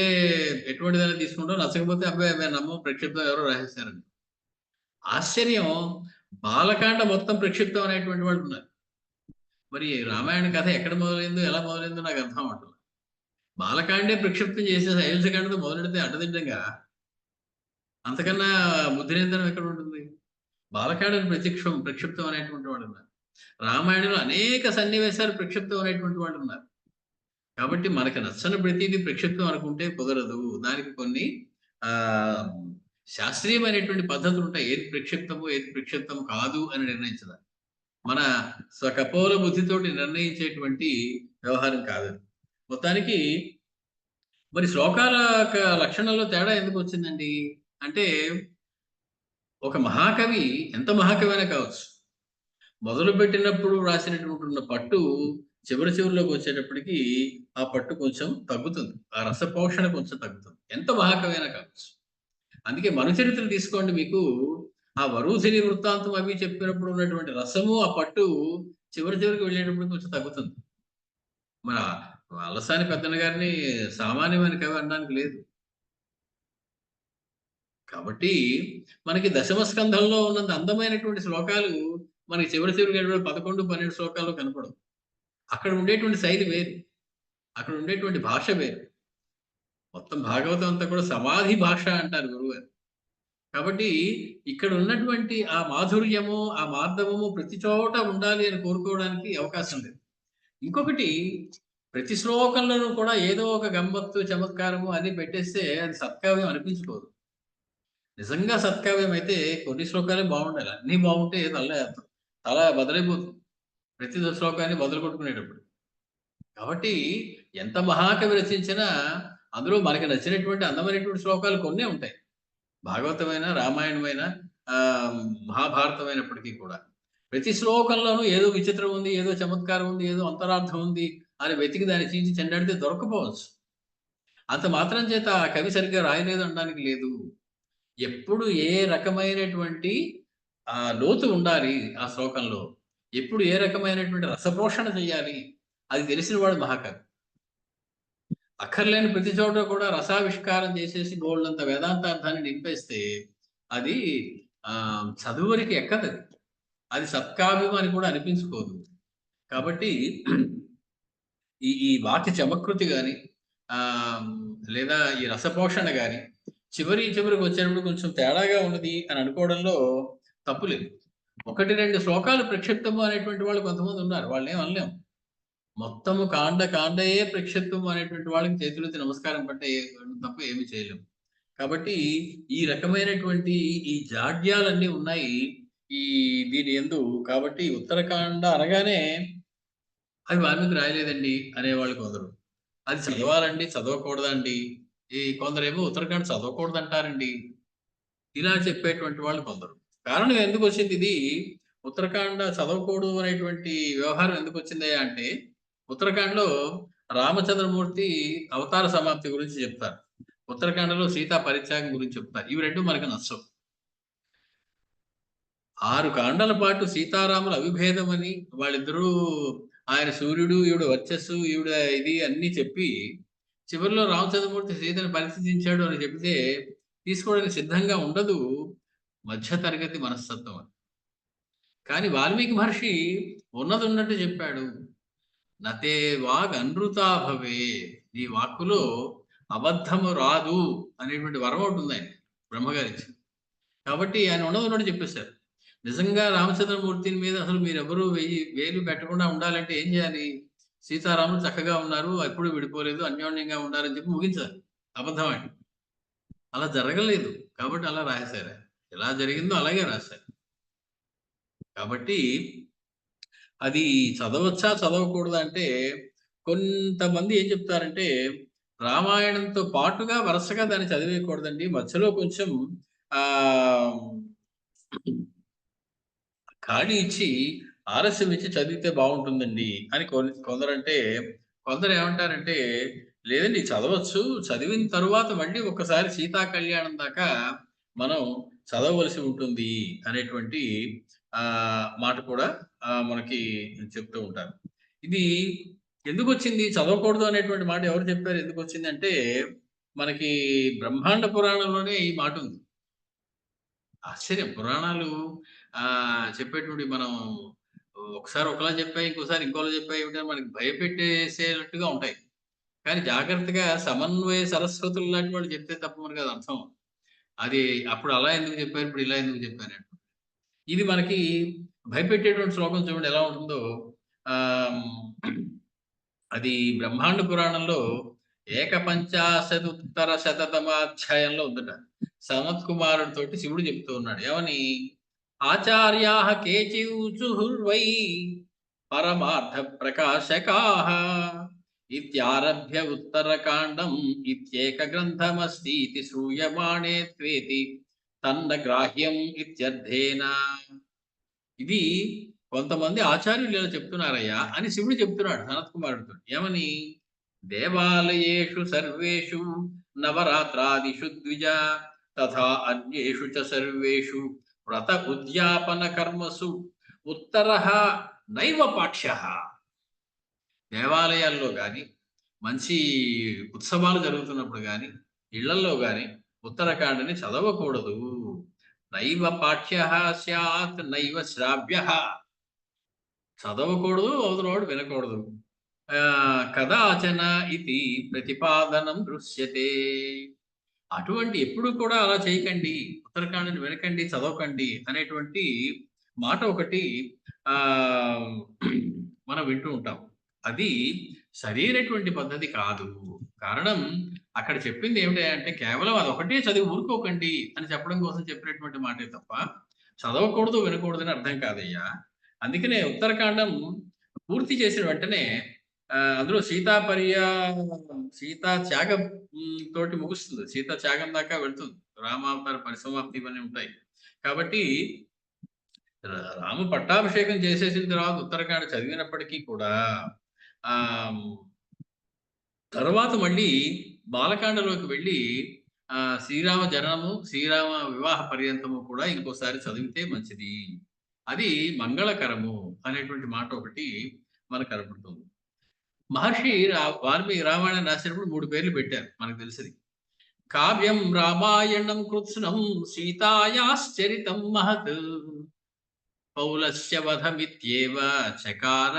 ఎటువంటిదైనా తీసుకుంటాం. నచ్చకపోతే అబ్బాయి మేము నమ్మం, ప్రక్షిప్తం ఎవరో రాసేసారని. ఆశ్చర్యం, బాలకాండ మొత్తం ప్రక్షిప్తం అనేటువంటి వాళ్ళున్నారు. మరి రామాయణ కథ ఎక్కడ మొదలైందో, ఎలా మొదలైందో నాకు అర్థం అవ్వట్లేదు. బాలకాండే ప్రక్షిప్తం చేసేసి అయోధ్యకాండతో మొదలెడితే అడ్డదిడ్డంగా అంతకన్నా బుద్ధినిందనం ఎక్కడ ఉంటుంది? బాలకాండని ప్రక్షిప్తం అనేటువంటి వాళ్ళున్నారు. రామాయణంలో అనేక సన్నివేశాలు ప్రక్షిప్తం అనేటువంటి వాళ్ళున్నారు. కాబట్టి మనకి నచ్చని ప్రతీది ప్రక్షిప్తం అనుకుంటే కుదరదు. దానికి కొన్ని ఆహ్, శాస్త్రీయమైనటువంటి పద్ధతులుంటాయి. ఏది ప్రక్షిప్తము, ఏది ప్రక్షిప్తం కాదు అని నిర్ణయించడానికి. మన స్వకపోల బుద్ధితోటి నిర్ణయించేటువంటి వ్యవహారం కాదది. మొత్తానికి మరి శ్లోకాల లక్షణంలో తేడా ఎందుకొచ్చిందండి? అంటే ఒక మహాకవి ఎంత మహాకవి అయినా కావచ్చు. మొదలుపెట్టినప్పుడు రాసినటువంటి పట్టు చివరిలోకి వచ్చేటప్పటికి ఆ పట్టు కొంచెం తగ్గుతుంది. ఆ రసపోషణ కొంచెం తగ్గుతుంది. ఎంత మహాకవి అయినా కావచ్చు. అందుకే మనుచరిత్ర తీసుకోండి, మీకు ఆ వరూధిని వృత్తాంతం అవి చెప్పినప్పుడు ఉన్నటువంటి రసము, ఆ పట్టు చివరికి వెళ్ళేటప్పుడు కొంచెం తగ్గుతుంది. మరి అలసాని పెద్దన్న గారిని సామాన్యమైన కవి అనడానికి లేదు. కాబట్టి మనకి దశమ స్కంధంలో ఉన్నంత అందమైనటువంటి శ్లోకాలు మనకి చివరికి 11, 12 శ్లోకాల్లో కనపడవు. అక్కడ ఉండేటువంటి శైలి వేరు. అక్కడ ఉండేటువంటి భాష వేరు. మొత్తం భాగవతం అంతా కూడా సమాధి భాష అంటారు గురువుగారు. కాబట్టి ఇక్కడ ఉన్నటువంటి ఆ మాధుర్యము, ఆ మార్దవము ప్రతి చోట ఉండాలి అని కోరుకోవడానికి అవకాశం లేదు. ఇంకొకటి, ప్రతి శ్లోకంలోనూ కూడా ఏదో ఒక గమ్మత్తు, చమత్కారము అన్ని పెట్టేస్తే అది సత్కావ్యం అనిపించుకోదు. నిజంగా సత్కావ్యం అయితే కొన్ని శ్లోకాలే బాగుండాలి. అన్నీ బాగుంటే తల బదలైపోతుంది. ప్రతి శ్లోకాన్ని బదులు కొట్టుకునేటప్పుడు. కాబట్టి ఎంత మహాకవి రచించినా అందులో మనకి నచ్చినటువంటి అందమైనటువంటి శ్లోకాలు కొన్నే ఉంటాయి. భాగవతమైన, రామాయణమైన, మహాభారతమైనప్పటికీ కూడా. ప్రతి శ్లోకంలోనూ ఏదో విచిత్రం ఉంది, ఏదో చమత్కారం ఉంది, ఏదో అంతరార్థం ఉంది అని వెతికి దాన్ని చీల్చి చెండాడితే దొరకపోవచ్చు. అంత మాత్రం చేత ఆ కవి సరిగ్గా రాయలేదు అనడానికి లేదు. ఎప్పుడు ఏ రకమైనటువంటి లోతు ఉండాలి ఆ శ్లోకంలో, ఎప్పుడు ఏ రకమైనటువంటి రసపోషణ చేయాలి, అది తెలిసిన వాడు మహాకవి. అక్కర్లేని ప్రతి చోట కూడా రసావిష్కారం చేసేసి బోల్డంత వేదాంతార్థాన్ని నింపేస్తే అది చదువురికి ఎక్కదది. అది సత్కావ్యం అని కూడా అనిపించుకోదు. కాబట్టి ఈ వాక్య చమకృతి గాని, లేదా ఈ రసపోషణ గాని చివరికి వచ్చేటప్పుడు కొంచెం తేడాగా ఉన్నది అని అనుకోవడంలో తప్పు లేదు. 1, 2 శ్లోకాలు ప్రక్షిప్తము అనేటువంటి వాళ్ళు కొంతమంది ఉన్నారు. వాళ్ళనేం అనలేం. మొత్తము కాండయే ప్రక్షిప్తము అనేటువంటి వాళ్ళకి చేతులెత్తి నమస్కారం పట్టే తప్ప ఏమి చేయలేం. కాబట్టి ఈ రకమైనటువంటి ఈ జాడ్యాలన్నీ ఉన్నాయి దీని యందు. కాబట్టి ఉత్తరకాండ అనగానే అది వాల్మీకి రాయలేదండి అనేవాళ్ళు కొందరు. అది చదవాలండి, చదవకూడదా అండి? కొందరేమో ఉత్తరాఖండ్ చదవకూడదంటారండి. ఇలా చెప్పేటువంటి వాళ్ళు కొందరు. కారణం ఎందుకొచ్చింది ఇది? ఉత్తరాఖండ చదవకూడదు అనేటువంటి వ్యవహారం ఎందుకొచ్చిందయ్యా అంటే, ఉత్తరాఖండ్‌లో రామచంద్రమూర్తి అవతార సమాప్తి గురించి చెప్తారు. ఉత్తరాఖండలో సీతా పరిత్యాగం గురించి చెప్తారు. ఇవి 2 మనకు నచ్చవు. 6 కాండల పాటు సీతారాముల అవిభేదం అని, వాళ్ళిద్దరూ ఆయన సూర్యుడు, ఈవిడ వర్చస్సు, ఈవిడ ఇది అన్నీ చెప్పి చివరిలో రామచంద్రమూర్తి సీతను పరిత్యజించాడు అని చెబితే తీసుకోవడానికి సిద్ధంగా ఉండదు మధ్యతరగతి మనస్తత్వం అని. కానీ వాల్మీకి మహర్షి ఉన్నది ఉన్నట్టు చెప్పాడు. నతే వాగ్ అనృతా భవే, నీ వాక్కులో అబద్ధము రాదు అనేటువంటి వరం ఒకటి ఉంది ఆయన బ్రహ్మగారి ఇచ్చింది. కాబట్టి ఆయన ఉన్నది ఉన్నట్టు చెప్పేశారు. నిజంగా రామచంద్రమూర్తిని మీద అసలు మీరెవరు వేలు పెట్టకుండా ఉండాలంటే ఏం చేయాలి? సీతారాములు చక్కగా ఉన్నారు, ఎప్పుడు విడిపోలేదు, అన్యోన్యంగా ఉండాలని చెప్పి ముగించాలి. అబద్ధం అండి. అలా జరగలేదు. కాబట్టి అలా రాసేశారు ఆయన. ఎలా జరిగిందో అలాగే రాశారు. కాబట్టి అది చదవచ్చా? చదవకూడదా? అంటే కొంతమంది ఏం చెప్తారంటే, రామాయణంతో పాటుగా వరుసగా దాన్ని చదివేయకూడదండి. మధ్యలో కొంచెం ఆహ్, ఖాళీ ఇచ్చి, ఆలస్యం ఇచ్చి చదివితే బావుంటుందండి అని కొందరంటే, కొందరేమంటారంటే, లేదండి చదవచ్చు. చదివిన తరువాత మళ్ళీ ఒక్కసారి సీతా కళ్యాణం దాకా మనం చదవవలసి ఉంటుంది అనేటువంటి మాట కూడా మనకి చెప్తూ ఉంటారు. ఇది ఎందుకొచ్చింది? చదవకూడదు అనేటువంటి మాట ఎవరు చెప్పారు? ఎందుకొచ్చిందంటే, మనకి బ్రహ్మాండ పురాణంలోనే ఈ మాటుంది. ఆశ్చర్యం. పురాణాలు చెప్పేటువంటి మనం ఒకసారి ఒకలా చెప్పాయి, ఇంకోసారి ఇంకోలా చెప్పాయి ఏమిటని మనకి భయపెట్టేసేటట్టుగా ఉంటాయి. కానీ జాగ్రత్తగా సమన్వయ సరస్వతులు లాంటి వాళ్ళు చెప్తే తప్ప మనకు అది అర్థం అవ్వదు. అది అప్పుడు అలా ఎందుకు చెప్పారు? ఇప్పుడు ఇలా ఎందుకు చెప్పారు? ఇది మనకి భయపెట్టేటువంటి శ్లోకం చూడండి ఎలా ఉంటుందో. ఆహ్, అది బ్రహ్మాండ పురాణంలో ఏకపంచాశదుత్తర శతతమాధ్యాయంలో ఉందట. సనత్ కుమారుడితోటి శివుడు చెప్తూ ఉన్నాడు. ఏమని? ఆచార్యాః కేచివుచుర్వై పరమార్థ ప్రకాశకాః ఇత్యారభ్య ఉత్తరకాండం ఇత్యేక గ్రంథమస్తి శ్రూయమాణే త్వేతి తన్న గ్రాహ్యం ఇత్యర్థేన. ఇది కొంతమంది ఆచార్యులు ఇలా చెప్తున్నారయ్యా అని శివుడు చెప్తున్నాడు సనత్ కుమారుడితో. ఏమని? దేవాలయేషు సర్వేషు నవరాత్రాదిషు ద్విజ తథా అన్యేషు చ సర్వేషు వ్రత ఉద్యాపన కర్మసు ఉత్తరః నైవ పాఠ్యః. దేవాలయాల్లో గాని, మంచి ఉత్సవాలు జరుగుతున్నప్పుడు గాని, ఇళ్లల్లో గాని ఉత్తరకాండని చదవకూడదు. నైవ పాఠ్యః స్యాత్ నైవ శ్రావ్యః. చదవకూడదు, అవతలవాడు వినకూడదు. కదాచన ఇది ప్రతిపాదనం దృశ్యతే. అటువంటి ఎప్పుడు కూడా అలా చేయకండి, ఉత్తరకాండని వినకండి, చదవకండి అనేటువంటి మాట ఒకటి మనం వింటూ ఉంటాం. అది సరైనటువంటి పద్ధతి కాదు. కారణం అక్కడ చెప్పింది ఏమిటి అంటే, కేవలం అదొకటే చదివి ఊరుకోకండి అని చెప్పడం కోసం చెప్పినటువంటి మాటే తప్ప, చదవకూడదు, వినకూడదు అని అర్థం కాదయ్యా. అందుకనే ఉత్తరకాండం పూర్తి చేసిన వెంటనే అందులో సీతా త్యాగం తోటి ముగుస్తుంది. సీతా త్యాగం దాకా వెళ్తుంది. రామావతార పరిసమాప్తి ఇవన్నీ ఉంటాయి. కాబట్టి రాము పట్టాభిషేకం చేసేసిన తర్వాత ఉత్తరకాండ చదివినప్పటికీ కూడా తర్వాత మళ్ళీ బాలకాండలోకి వెళ్ళి శ్రీరామ జననము, శ్రీరామ వివాహ పర్యంతము కూడా ఇంకోసారి చదివితే మంచిది. అది మంగళకరము అనేటువంటి మాట ఒకటి మనకు కనపడుతుంది. మహర్షి వాల్మీకి రామాయణం రాసినప్పుడు 3 పేర్లు పెట్టారు మనకు తెలిసింది. కావ్యం రామాయణం కృత్స్నం సీతాయాశ్చరితం మహత్ పౌలస్య వధమిత్యేవ చకార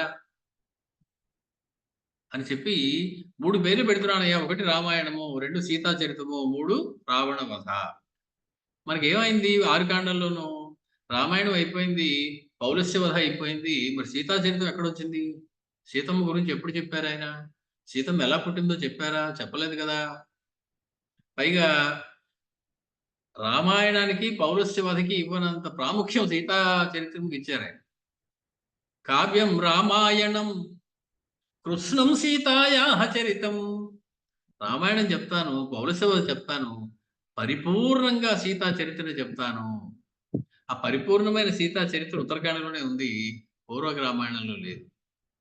అని చెప్పి 3 పేర్లు పెడుతున్నానయ్యా. 1 రామాయణము, 2 సీతా చరితము, 3 రావణ వధ. మనకేమైంది 6 కాండంలోనూ? రామాయణం అయిపోయింది, పౌలస్య వధ అయిపోయింది. మరి సీతా చరితం ఎక్కడొచ్చింది? సీతమ్మ గురించి ఎప్పుడు చెప్పారాయన? సీతమ్మ ఎలా పుట్టిందో చెప్పారా? చెప్పలేదు కదా. పైగా రామాయణానికి, పౌలస్య వధకి ఇవ్వనంత ప్రాముఖ్యం సీతా చరిత్రకి ఇచ్చారాయన. కావ్యం రామాయణం కృష్ణం సీతాయాః చరితం. రామాయణం చెప్తాను, పౌలస్య వధ చెప్తాను, పరిపూర్ణంగా సీతా చరిత్ర చెప్తాను. ఆ పరిపూర్ణమైన సీతా చరిత్ర ఉత్తరకాండలోనే ఉంది, పూర్వక రామాయణంలో లేదు.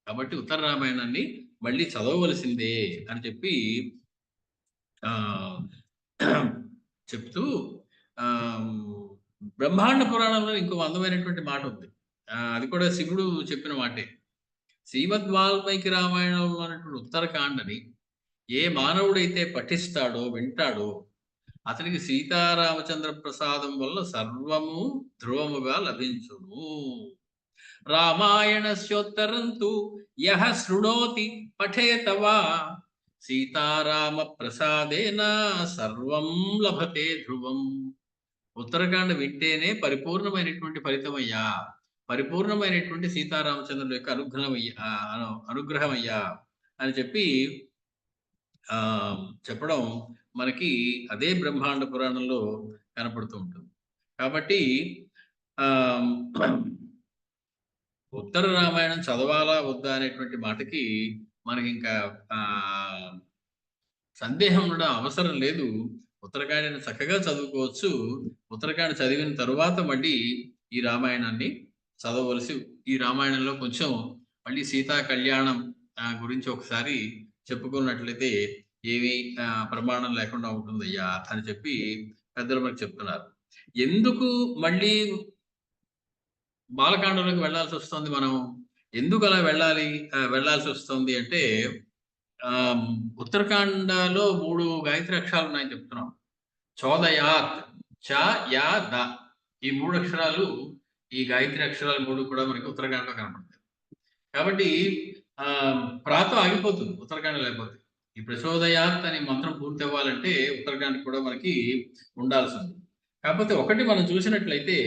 కాబట్టి ఉత్తర రామాయణాన్ని మళ్ళీ చదవవలసిందే అని చెప్పి చెప్తూ బ్రహ్మాండ పురాణంలో ఇంకో అందమైనటువంటి మాట ఉంది. అది కూడా శివుడు చెప్పిన మాటే. శ్రీమద్ వాల్మీకి రామాయణంలో ఉన్నటువంటి ఉత్తరకాండని ఏ మానవుడైతే పఠిస్తాడో, వింటాడో, అతనికి సీతారామచంద్ర ప్రసాదం వల్ల సర్వము ధ్రువముగా లభించును. రామాయణస్యోత్తరంతు యః శృణోతి పఠేతవా సీతారామ ప్రసాదేన సర్వం లభతే ధ్రువం. ఉత్తరకాండ వింటేనే పరిపూర్ణమైనటువంటి ఫలితమయ్యా, పరిపూర్ణమైనటువంటి సీతారామచంద్రుల యొక్క అనుగ్రహమయ్యా అని చెప్పి చెప్పడం మనకి అదే బ్రహ్మాండ పురాణంలో కనపడుతూ ఉంటుంది. కాబట్టి ఉత్తర రామాయణం చదవాలా వద్దా అనేటువంటి మాటకి మనకి ఇంకా సందేహం ఉండడం అవసరం లేదు. ఉత్తరకాండని చక్కగా చదువుకోవచ్చు. ఉత్తరకాండ చదివిన తరువాత మళ్ళీ ఈ రామాయణాన్ని చదవవలసి, ఈ రామాయణంలో కొంచెం మళ్ళీ సీతా కళ్యాణం గురించి ఒకసారి చెప్పుకున్నట్లయితే ఏమీ ప్రమాణం లేకుండా ఉంటుందయ్యా అని చెప్పి పెద్దలు మనకు చెప్తున్నారు. ఎందుకు మళ్ళీ బాలకాండంలోకి వెళ్ళాల్సి వస్తుంది? మనం ఎందుకు అలా వెళ్ళాల్సి వస్తుంది అంటే, ఉత్తరకాండలో 3 గాయత్రి అక్షరాలు ఉన్నాయని చెప్తున్నాం. చోదయాత్, చ, యా, ద, ఈ 3 అక్షరాలు, ఈ గాయత్రి అక్షరాలు 3 కూడా మనకి ఉత్తరకాండలో కనపడతాయి. కాబట్టి ప్రాతం ఆగిపోతుంది ఉత్తరకాండ లేకపోతే. ఈ ప్రచోదయాత్ అనే మంత్రం పూర్తి అవ్వాలంటే ఉత్తరకాండ కూడా మనకి ఉండాల్సి ఉంది. కాకపోతే ఒకటి మనం చూసినట్లయితే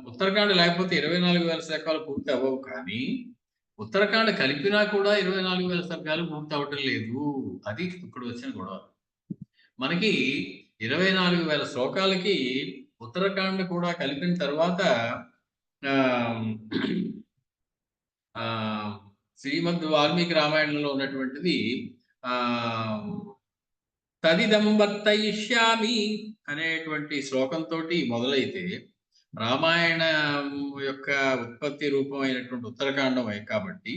ఉత్తరకాండ లేకపోతే 24,000 శ్లోకాలు పూర్తి అవ్వవు. కానీ ఉత్తరకాండ కలిపినా కూడా 24,000 శ్లోకాలు పూర్తి అవ్వటం లేదు. అది ఇప్పుడు వచ్చిన గొడవ. మనకి 24,000 శ్లోకాలకి ఉత్తరకాండ కూడా కలిపిన తర్వాత శ్రీమద్ వాల్మీకి రామాయణంలో ఉన్నటువంటిది తదిదం వర్తయిష్యామి అనేటువంటి శ్లోకంతో మొదలైతే రామాయణ యొక్క ఉత్పత్తి రూపమైనటువంటి ఉత్తరకాండం కాబట్టి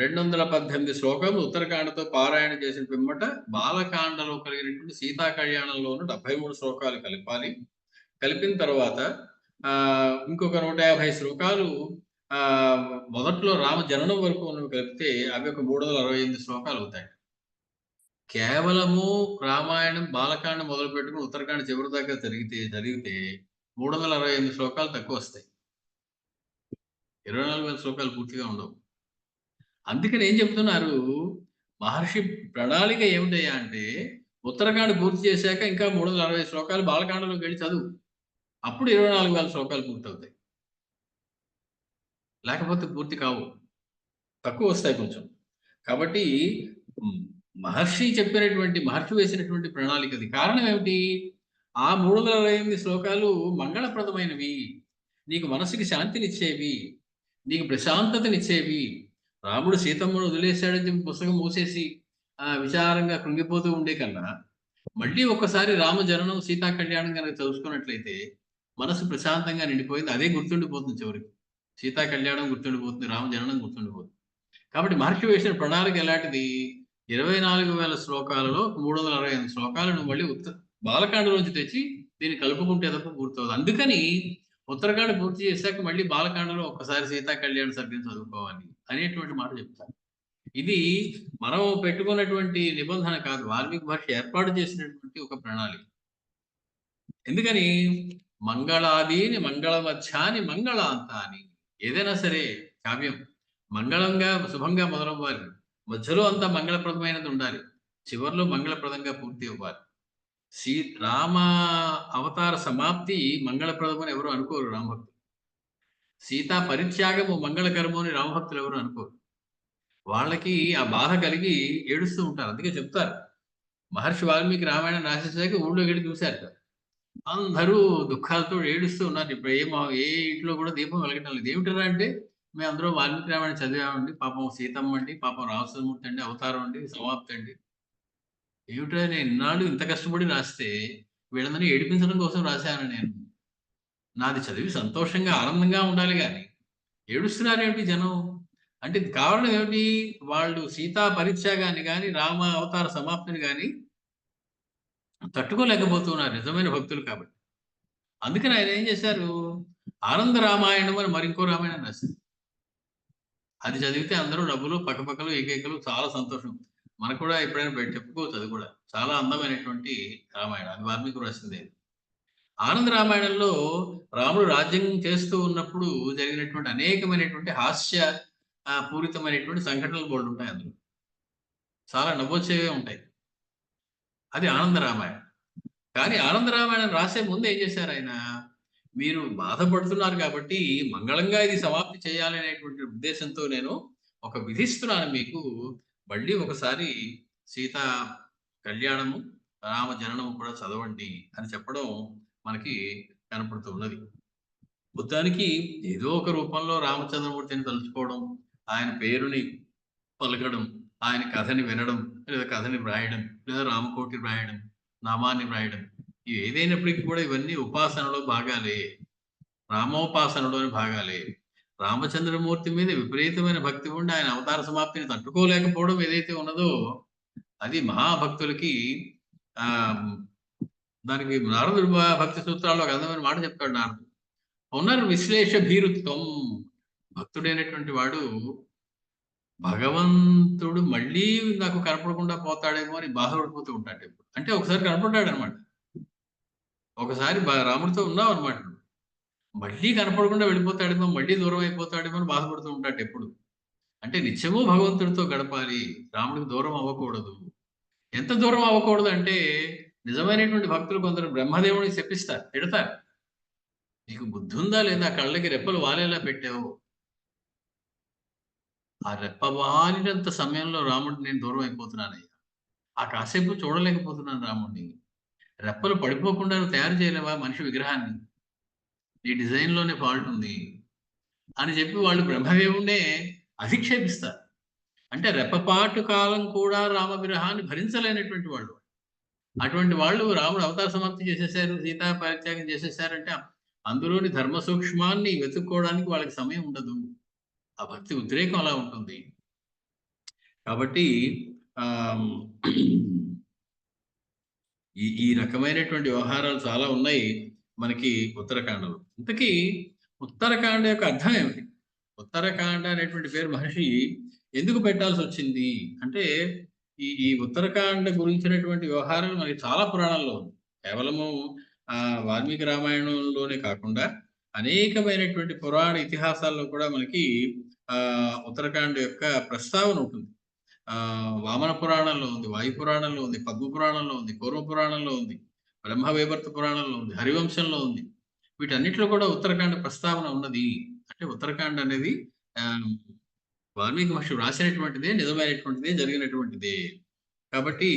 218 శ్లోకములు ఉత్తరకాండతో పారాయణ చేసిన పిమ్మట బాలకాండలో కలిగినటువంటి సీతా కళ్యాణంలోను 73 శ్లోకాలు కలపాలి. కలిపిన తర్వాత ఇంకొక 150 శ్లోకాలు మొదట్లో రామ జననం వరకు కలిపితే అవి ఒక 368 శ్లోకాలు అవుతాయి. కేవలము రామాయణం బాలకాండ మొదలు పెట్టుకుని ఉత్తరకాండ చివరి దాకా జరిగితే 368 శ్లోకాలు తక్కువ వస్తాయి. 24,000 శ్లోకాలు పూర్తిగా ఉండవు. అందుకని ఏం చెప్తున్నారు మహర్షి ప్రణాళిక ఏమిటయ్యా అంటే, ఉత్తరకాండ పూర్తి చేశాక ఇంకా 360 శ్లోకాలు బాలకాండలోకి వెళ్ళి చదువు, అప్పుడు 24,000 శ్లోకాలు పూర్తవుతాయి. లేకపోతే పూర్తి కావు, తక్కువ వస్తాయి కొంచెం. కాబట్టి మహర్షి వేసినటువంటి ప్రణాళికది. కారణం ఏమిటి? ఆ 368 శ్లోకాలు మంగళప్రదమైనవి, నీకు మనసుకి శాంతినిచ్చేవి, నీకు ప్రశాంతతనిచ్చేవి. రాముడు సీతమ్మను వదిలేశాడని చెప్పి పుస్తకం మూసేసి విచారంగా కృంగిపోతూ ఉండే కన్నా మళ్ళీ ఒక్కసారి రామ జననం సీతా కళ్యాణం కనుక తెలుసుకున్నట్లయితే మనసు ప్రశాంతంగా నిండిపోయింది. అదే గుర్తుండిపోతుంది చివరికి. సీతా కళ్యాణం గుర్తుండిపోతుంది, రామ జననం గుర్తుండిపోతుంది. కాబట్టి మహర్షి వేసిన ప్రణాళిక ఎలాంటిది? 24,000 శ్లోకాలలో 365 శ్లోకాలను మళ్ళీ బాలకాండలోంచి తెచ్చి దీన్ని కలుపుకుంటే తప్ప పూర్తవుతుంది. అందుకని ఉత్తరకాండ పూర్తి చేశాక మళ్ళీ బాలకాండలో ఒక్కసారి సీతా కళ్యాణ సర్గం చదువుకోవాలి అనేటువంటి మాట చెప్తారు. ఇది మనం పెట్టుకున్నటువంటి నిబంధన కాదు, వాల్మీకి మహర్షి ఏర్పాటు చేసినటువంటి ఒక ప్రణాళిక. ఎందుకని మంగళాదీని మంగళమధ్యాని మంగళాంతాని, ఏదైనా సరే కావ్యం మంగళంగా శుభంగా మొదలవ్వాలి, మధ్యలో అంతా మంగళప్రదమైనది ఉండాలి, చివరిలో మంగళప్రదంగా పూర్తి అవ్వాలి. రామ అవతార సమాప్తి మంగళప్రదమని ఎవరు అనుకోరు రామభక్తులు. సీతా పరిత్యాగము మంగళకరము అని రామభక్తులు ఎవరు అనుకోరు. వాళ్ళకి ఆ బాధ కలిగి ఏడుస్తూ ఉంటారు. అందుకే చెప్తారు, మహర్షి వాల్మీకి రామాయణం రాసేసాక ఊళ్ళోకి వెళ్ళి చూశారు, అందరూ దుఃఖాలతో ఏడుస్తూ ఉన్నారు. ఇప్పుడు ఏ ఇంట్లో కూడా దీపం వెలగటం లేదు. ఏమిటారా అంటే, మేము అందరూ వాల్మీకి రామాయణం చదివామండి, పాపం సీతమ్మ అండి, పాపం రామచంద్రమూర్తి అండి, అవతారం అండి, సమాప్తి అండి. ఏమిటో నేను ఇన్నాళ్ళు ఇంత కష్టపడి రాస్తే వీళ్ళందరినీ ఏడిపించడం కోసం రాశాను నేను. నాది చదివి సంతోషంగా ఆనందంగా ఉండాలి కానీ ఏడుస్తున్నారేమిటి జనం అంటే కారణం ఏమిటి? వాళ్ళు సీతా పరిత్యాగాన్ని కానీ రామ అవతార సమాప్తిని కానీ తట్టుకోలేకపోతున్నారు నిజమైన భక్తులు కాబట్టి. అందుకని ఆయన ఏం చేశారు, ఆనంద రామాయణం అని మరింకో రామాయణం రాశారు. అది చదివితే అందరూ డబ్బులు పక్కపక్కలు ఏకైకలు చాలా సంతోషం. మనకు కూడా ఎప్పుడైనా చెప్పుకోవచ్చు. అది కూడా చాలా అందమైనటువంటి రామాయణం. అది వాల్మీకి రాసిందే. ఆనంద రామాయణంలో రాముడు రాజ్యం చేస్తూ ఉన్నప్పుడు జరిగినటువంటి అనేకమైనటువంటి హాస్య పూరితమైనటువంటి సంఘటనలు బోలెడుంటాయి అందులో. చాలా నవ్వొచ్చేవే ఉంటాయి. అది ఆనంద రామాయణం. కానీ ఆనంద రామాయణం రాసే ముందు ఏం చేశారాయన, మీరు బాధపడుతున్నారు కాబట్టి మంగళంగా ఇది సమాప్తి చేయాలి అనేటువంటి ఉద్దేశంతో నేను ఒక విధిస్తున్నాను మీకు. మళ్ళీ ఒకసారి సీతా కళ్యాణము, రామ జననము కూడా చదవండి అని చెప్పడం మనకి కనపడుతూ ఉన్నది. మొత్తానికి ఏదో ఒక రూపంలో రామచంద్రమూర్తిని తలుచుకోవడం, ఆయన పేరుని పలకడం, ఆయన కథని వినడం, లేదా కథని వ్రాయడం, లేదా రామకోటి వ్రాయడం, నామాన్ని వ్రాయడం, ఇవి ఏదైనప్పటికీ కూడా ఇవన్నీ ఉపాసనలో భాగాలే. రామోపాసనలోని భాగాలే. రామచంద్రమూర్తి మీద విపరీతమైన భక్తి ఉండి ఆయన అవతార సమాప్తిని తట్టుకోలేకపోవడం ఏదైతే ఉన్నదో, అది మహాభక్తులకి ఆహ్, దానికి నారదుడు భక్తి సూత్రాల్లో ఒక అందమైన మాట చెప్తాడు నారదుడు. పునర్విశ్లేష భీరుత్వం. భక్తుడైనటువంటి వాడు భగవంతుడు మళ్ళీ నాకు కనపడకుండా పోతాడేమో అని బాధపడిపోతూ ఉంటాడు ఎప్పుడు. అంటే ఒకసారి కనపడ్డాడనమాట. ఒకసారి రాముడితో ఉన్నావనమాట నువ్వు. మళ్ళీ కనపడకుండా వెళ్ళిపోతాడేమో, మళ్ళీ దూరం అయిపోతాడేమో అని బాధపడుతూ ఉంటాడు ఎప్పుడు. అంటే నిత్యము భగవంతుడితో గడపాలి. రాముడికి దూరం అవ్వకూడదు. ఎంత దూరం అవ్వకూడదు అంటే, నిజమైనటువంటి భక్తులు కొందరు బ్రహ్మదేవుడిని శపిస్తారు, తిడతారు. నీకు బుద్ధుందా లేదా? కళ్ళకి రెప్పలు వాలేలా పెట్టావు. ఆ రెప్ప వాలినంత సమయంలో రాముడిని నేను దూరం అయిపోతున్నానయ్యా. ఆ కాసేపు చూడలేకపోతున్నాను రాముడిని. రెప్పలు పడిపోకుండా నువ్వు తయారు చేయలేవా మనిషి విగ్రహాన్ని? నీ డిజైన్‌లోనే ఫాల్ట్ ఉంది అని చెప్పి వాళ్ళు బ్రహ్మదేవుడినే అధిక్షేపిస్తారు. అంటే రెప్పపాటు కాలం కూడా రామ విరహాన్ని భరించలేనటువంటి వాళ్ళు. అటువంటి వాళ్ళు రాముడు అవతార సమాప్తి చేసేసారు, సీతా పరిత్యాగం చేసేసారంటే అందులోని ధర్మ సూక్ష్మాన్ని వెతుక్కోవడానికి వాళ్ళకి సమయం ఉండదు. ఆ భక్తి ఉద్రేకం అలా ఉంటుంది. కాబట్టి ఆహ్, ఈ రకమైనటువంటి వ్యవహారాలు చాలా ఉన్నాయి మనకి ఉత్తరకాండలో. ఇంతకీ ఉత్తరకాండ యొక్క అర్థం ఏమిటి? ఉత్తరకాండ అనేటువంటి పేరు మహర్షి ఎందుకు పెట్టాల్సొచ్చింది? అంటే ఈ ఉత్తరకాండ గురించినటువంటి వ్యవహారాలు మనకి చాలా పురాణాల్లో ఉంది. కేవలము వాల్మీకి రామాయణంలోనే కాకుండా అనేకమైనటువంటి పురాణ ఇతిహాసాల్లో కూడా మనకి ఉత్తరకాండ యొక్క ప్రస్తావన ఉంటుంది. వామన పురాణంలో ఉంది, వాయు పురాణంలో ఉంది, పద్మ పురాణంలో ఉంది, పూర్వ పురాణంలో ఉంది, బ్రహ్మవైవర్త పురాణంలో ఉంది, హరివంశంలో ఉంది. వీటన్నిటిలో కూడా ఉత్తరకాండ ప్రస్తావన ఉన్నది. అంటే ఉత్తరకాండ అనేది ఆహ్, వాల్మీకి మహర్షి వ్రాసినటువంటిదే, నిజమైనటువంటిదే, జరిగినటువంటిదే. కాబట్టి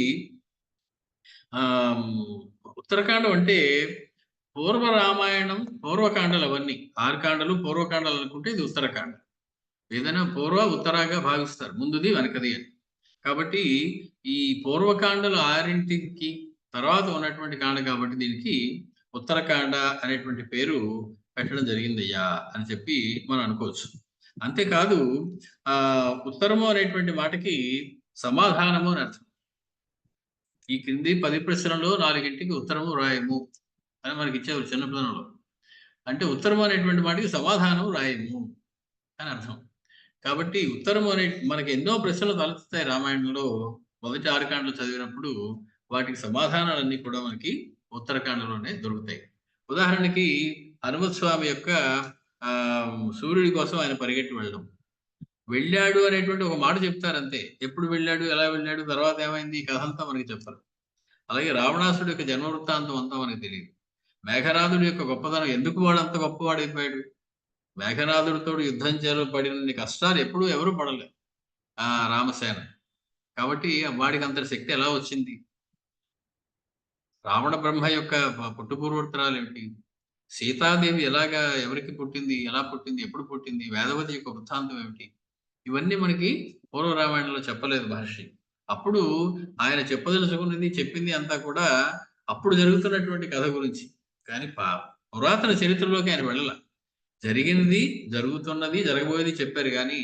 ఆహ్, ఉత్తరకాండం అంటే పూర్వ రామాయణం, పూర్వకాండలు అవన్నీ. 6 కాండలు పూర్వకాండాలు అనుకుంటే ఇది ఉత్తరకాండ. ఏదైనా పూర్వ, ఉత్తరగా భావిస్తారు. ముందుది, వెనకది అని. కాబట్టి ఈ పూర్వకాండలు 6కి తర్వాత ఉన్నటువంటి కాండ కాబట్టి దీనికి ఉత్తరకాండ అనేటువంటి పేరు పెట్టడం జరిగిందయ్యా అని చెప్పి మనం అనుకోవచ్చు. అంతేకాదు ఉత్తరము అనేటువంటి మాటకి సమాధానము అని అర్థం. ఈ క్రింది 10 ప్రశ్నల్లో 4కి ఉత్తరము రాయము అని మనకి ఇచ్చేవారు చిన్నపిల్లలలో. అంటే ఉత్తరము అనేటువంటి మాటకి సమాధానం రాయము అని అర్థం. కాబట్టి ఉత్తరము అనే మనకి ఎన్నో ప్రశ్నలు తలెత్తుతాయి రామాయణంలో. మొదటి 6 కాండలు చదివినప్పుడు వాటికి సమాధానాలన్నీ కూడా మనకి ఉత్తరకాండలోనే దొరుకుతాయి. ఉదాహరణకి హనుమత్ స్వామి యొక్క సూర్యుడి కోసం ఆయన పరిగెట్టి వెళ్ళడం. వెళ్ళాడు అనేటువంటి ఒక మాట చెప్తారంతే. ఎప్పుడు వెళ్ళాడు? ఎలా వెళ్ళాడు? తర్వాత ఏమైంది? ఈ కథంతా మనకి చెప్పరు. అలాగే రావణాసుడి యొక్క జన్మ వృత్తాంతం అంతా మనకు తెలీదు. మేఘనాథుడి యొక్క గొప్పతనం ఎందుకు వాడంత గొప్పవాడైపోయాడు? మేఘనాథుడితోటి యుద్ధం చేలో పడినన్ని కష్టాలు ఎప్పుడూ ఎవరు పడలేదు రామసేన. కాబట్టి వాడికి అంతటి శక్తి ఎలా వచ్చింది? రావణ బ్రహ్మ యొక్క పుట్టుపూర్వోత్తరాలేమిటి? సీతాదేవి ఎలాగా ఎవరికి పుట్టింది? ఎలా పుట్టింది? ఎప్పుడు పుట్టింది? వేదవతి యొక్క వృత్తాంతం ఏమిటి? ఇవన్నీ మనకి పూర్వ రామాయణంలో చెప్పలేదు మహర్షి. అప్పుడు ఆయన చెప్పదలుచుకున్నది, చెప్పింది అంతా కూడా అప్పుడు జరుగుతున్నటువంటి కథ గురించి. కానీ పురాతన చరిత్రలోకి ఆయన వెళ్ళల. జరిగినది, జరుగుతున్నది, జరగబోయేది చెప్పారు గానీ,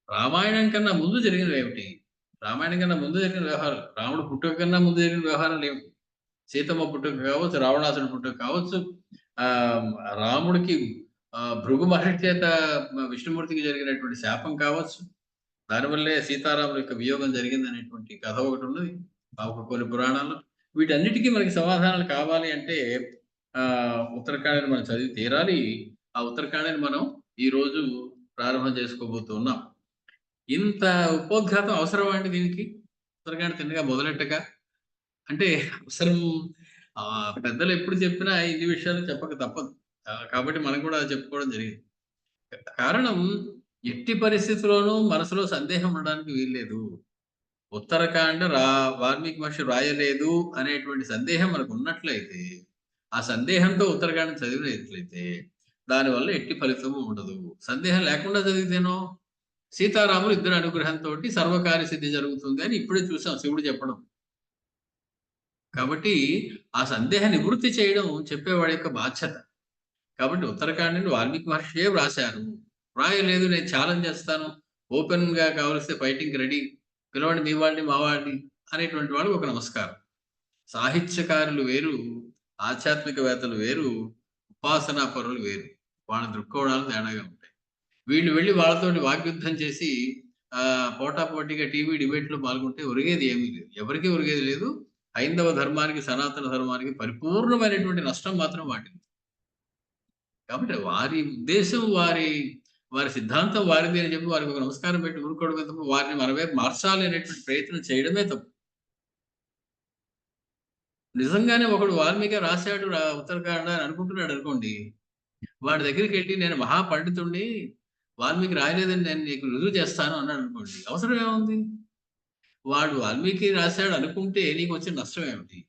రామాయణం కన్నా ముందు జరిగినవేమిటి? రామాయణం కన్నా ముందు జరిగిన వ్యవహారాలు, రాముడు పుట్టుక కన్నా ముందు జరిగిన వ్యవహారాలేమిటి? సీతమ్మ పుట్టుక కావచ్చు, రావణాసుడి పుట్టుక కావచ్చు, ఆహ్, రాముడికి భృగు మహర్షి చేత విష్ణుమూర్తికి జరిగినటువంటి శాపం కావచ్చు, దానివల్లే సీతారాముల యొక్క వియోగం జరిగిందనేటువంటి కథ ఒకటి ఉన్నది. కొన్ని పురాణాల్లో. వీటన్నిటికీ మనకి సమాధానాలు కావాలి అంటే ఉత్తరకాండని మనం చదివి తీరాలి. ఆ ఉత్తరకాండని మనం ఈరోజు ప్రారంభం చేసుకోబోతున్నాం. ఇంత ఉపోద్ఘాతం అవసరమా అండి దీనికి? ఉత్తరకాండ తిన్నగా మొదలెట్టక? అంటే అవసరం. పెద్దలు ఎప్పుడు చెప్పినా ఇన్ని విషయాలు చెప్పక తప్పదు. కాబట్టి మనం కూడా చెప్పుకోవడం జరిగింది. కారణం, ఎట్టి పరిస్థితిలోనూ మనసులో సందేహం ఉండడానికి వీల్లేదు. ఉత్తరకాండ వాల్మీకి మహర్షి రాయలేదు అనేటువంటి సందేహం మనకు ఉన్నట్లయితే, ఆ సందేహంతో ఉత్తరకాండ చదివినట్లయితే దానివల్ల ఎట్టి ఫలితము ఉండదు. సందేహం లేకుండా చదివితేనో సీతారాములు ఇద్దరు అనుగ్రహంతోటి సర్వకార్య సిద్ధి జరుగుతుంది అని ఇప్పుడే చూసాం శివుడు చెప్పడం. కాబట్టి ఆ సందేహ నివృత్తి చేయడం చెప్పేవాడి యొక్క బాధ్యత. కాబట్టి ఉత్తరకాండని వాల్మీకి మహర్షియే వ్రాశారు. రాయలేదు, నేను ఛాలెంజ్ చేస్తాను, ఓపెన్‌గా కావలిస్తే ఫైటింగ్‌కి రెడీ, పిలవండి మీ వాడిని, మా వాడిని అనేటువంటి వాళ్ళకి ఒక నమస్కారం. సాహిత్యకారులు వేరు, ఆధ్యాత్మికవేత్తలు వేరు, ఉపాసనా పరులు వేరు. వాళ్ళ దృక్కోణాలు తేడాగా ఉంటాయి. వీళ్ళు వెళ్లి వాళ్ళతోటి వాగ్యుద్ధం చేసి పోటాపోటీగా టీవీ డిబేట్‌లో పాల్గొంటే ఒరిగేది ఏమీ లేదు. ఎవరికీ ఒరిగేది లేదు. హైందవ ధర్మానికి, సనాతన ధర్మానికి పరిపూర్ణమైనటువంటి నష్టం మాత్రం వాటిల్లింది. కాబట్టి వారి ఉద్దేశం, వారి సిద్ధాంతం వారిది అని చెప్పి వారికి ఒక నమస్కారం పెట్టి ఊరుకోవడమే తప్ప, వారిని మన వైపు మార్చాలి అనేటువంటి ప్రయత్నం చేయడమే తప్పు. నిజంగానే ఒకడు వాల్మీకి రాశాడు ఉత్తరకాండ అని అనుకుంటున్నాడు అనుకోండి, వాడి దగ్గరికెళ్ళి నేను మహాపండితుడిని, వాల్మీకి రాయలేదని నేను నీకు రుజువు చేస్తాను అన్నాడు అనుకోండి, అవసరం ఏముంది? వాడు వాల్మీకి రాశాడు అనుకుంటే నీకొచ్చిన నష్టం ఏమిటి?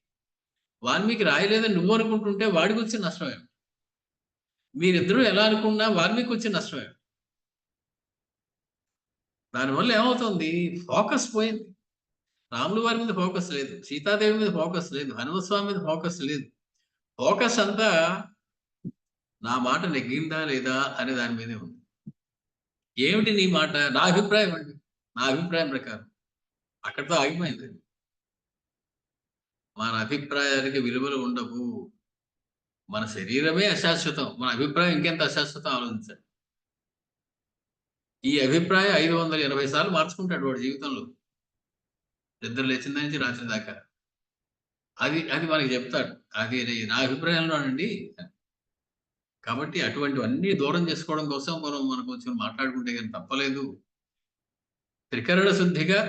వాల్మీకి రాయలేదని నువ్వు అనుకుంటుంటే వాడికొచ్చిన నష్టం ఏమిటి? మీరిద్దరూ ఎలా అనుకున్నా వాల్మీకి వచ్చిన నష్టం ఏమిటి? దానివల్ల ఏమవుతుంది? ఫోకస్ పోయింది. రాముల వారి మీద ఫోకస్ లేదు. సీతాదేవి మీద ఫోకస్ లేదు. హనుమస్వామి మీద ఫోకస్ లేదు. ఫోకస్ అంతా నా మాట నెగ్గిందా లేదా అనే దాని మీదే ఉంది. ఏమిటి నీ మాట? నా అభిప్రాయం అండి. నా అభిప్రాయం ప్రకారం. అక్కడితో ఆగిపోయింది. మన అభిప్రాయానికి విలువలు ఉండవు. మన శరీరమే అశాశ్వతం. మన అభిప్రాయం ఇంకెంత అశాశ్వతం ఆలోచించండి. ఈ అభిప్రాయం 580 సార్లు మార్చుకుంటాడు వాడి జీవితంలో. నిద్ర లేచిన దాని నుంచి రాత్రి దాకా. అది అది మనకి చెప్తాడు. అది నా అభిప్రాయంలోనండి. కాబట్టి అటువంటివన్నీ దూరం చేసుకోవడం కోసం మనం కొంచెం మాట్లాడుకుంటే గాని తప్పలేదు. త్రికరణ శుద్ధిగా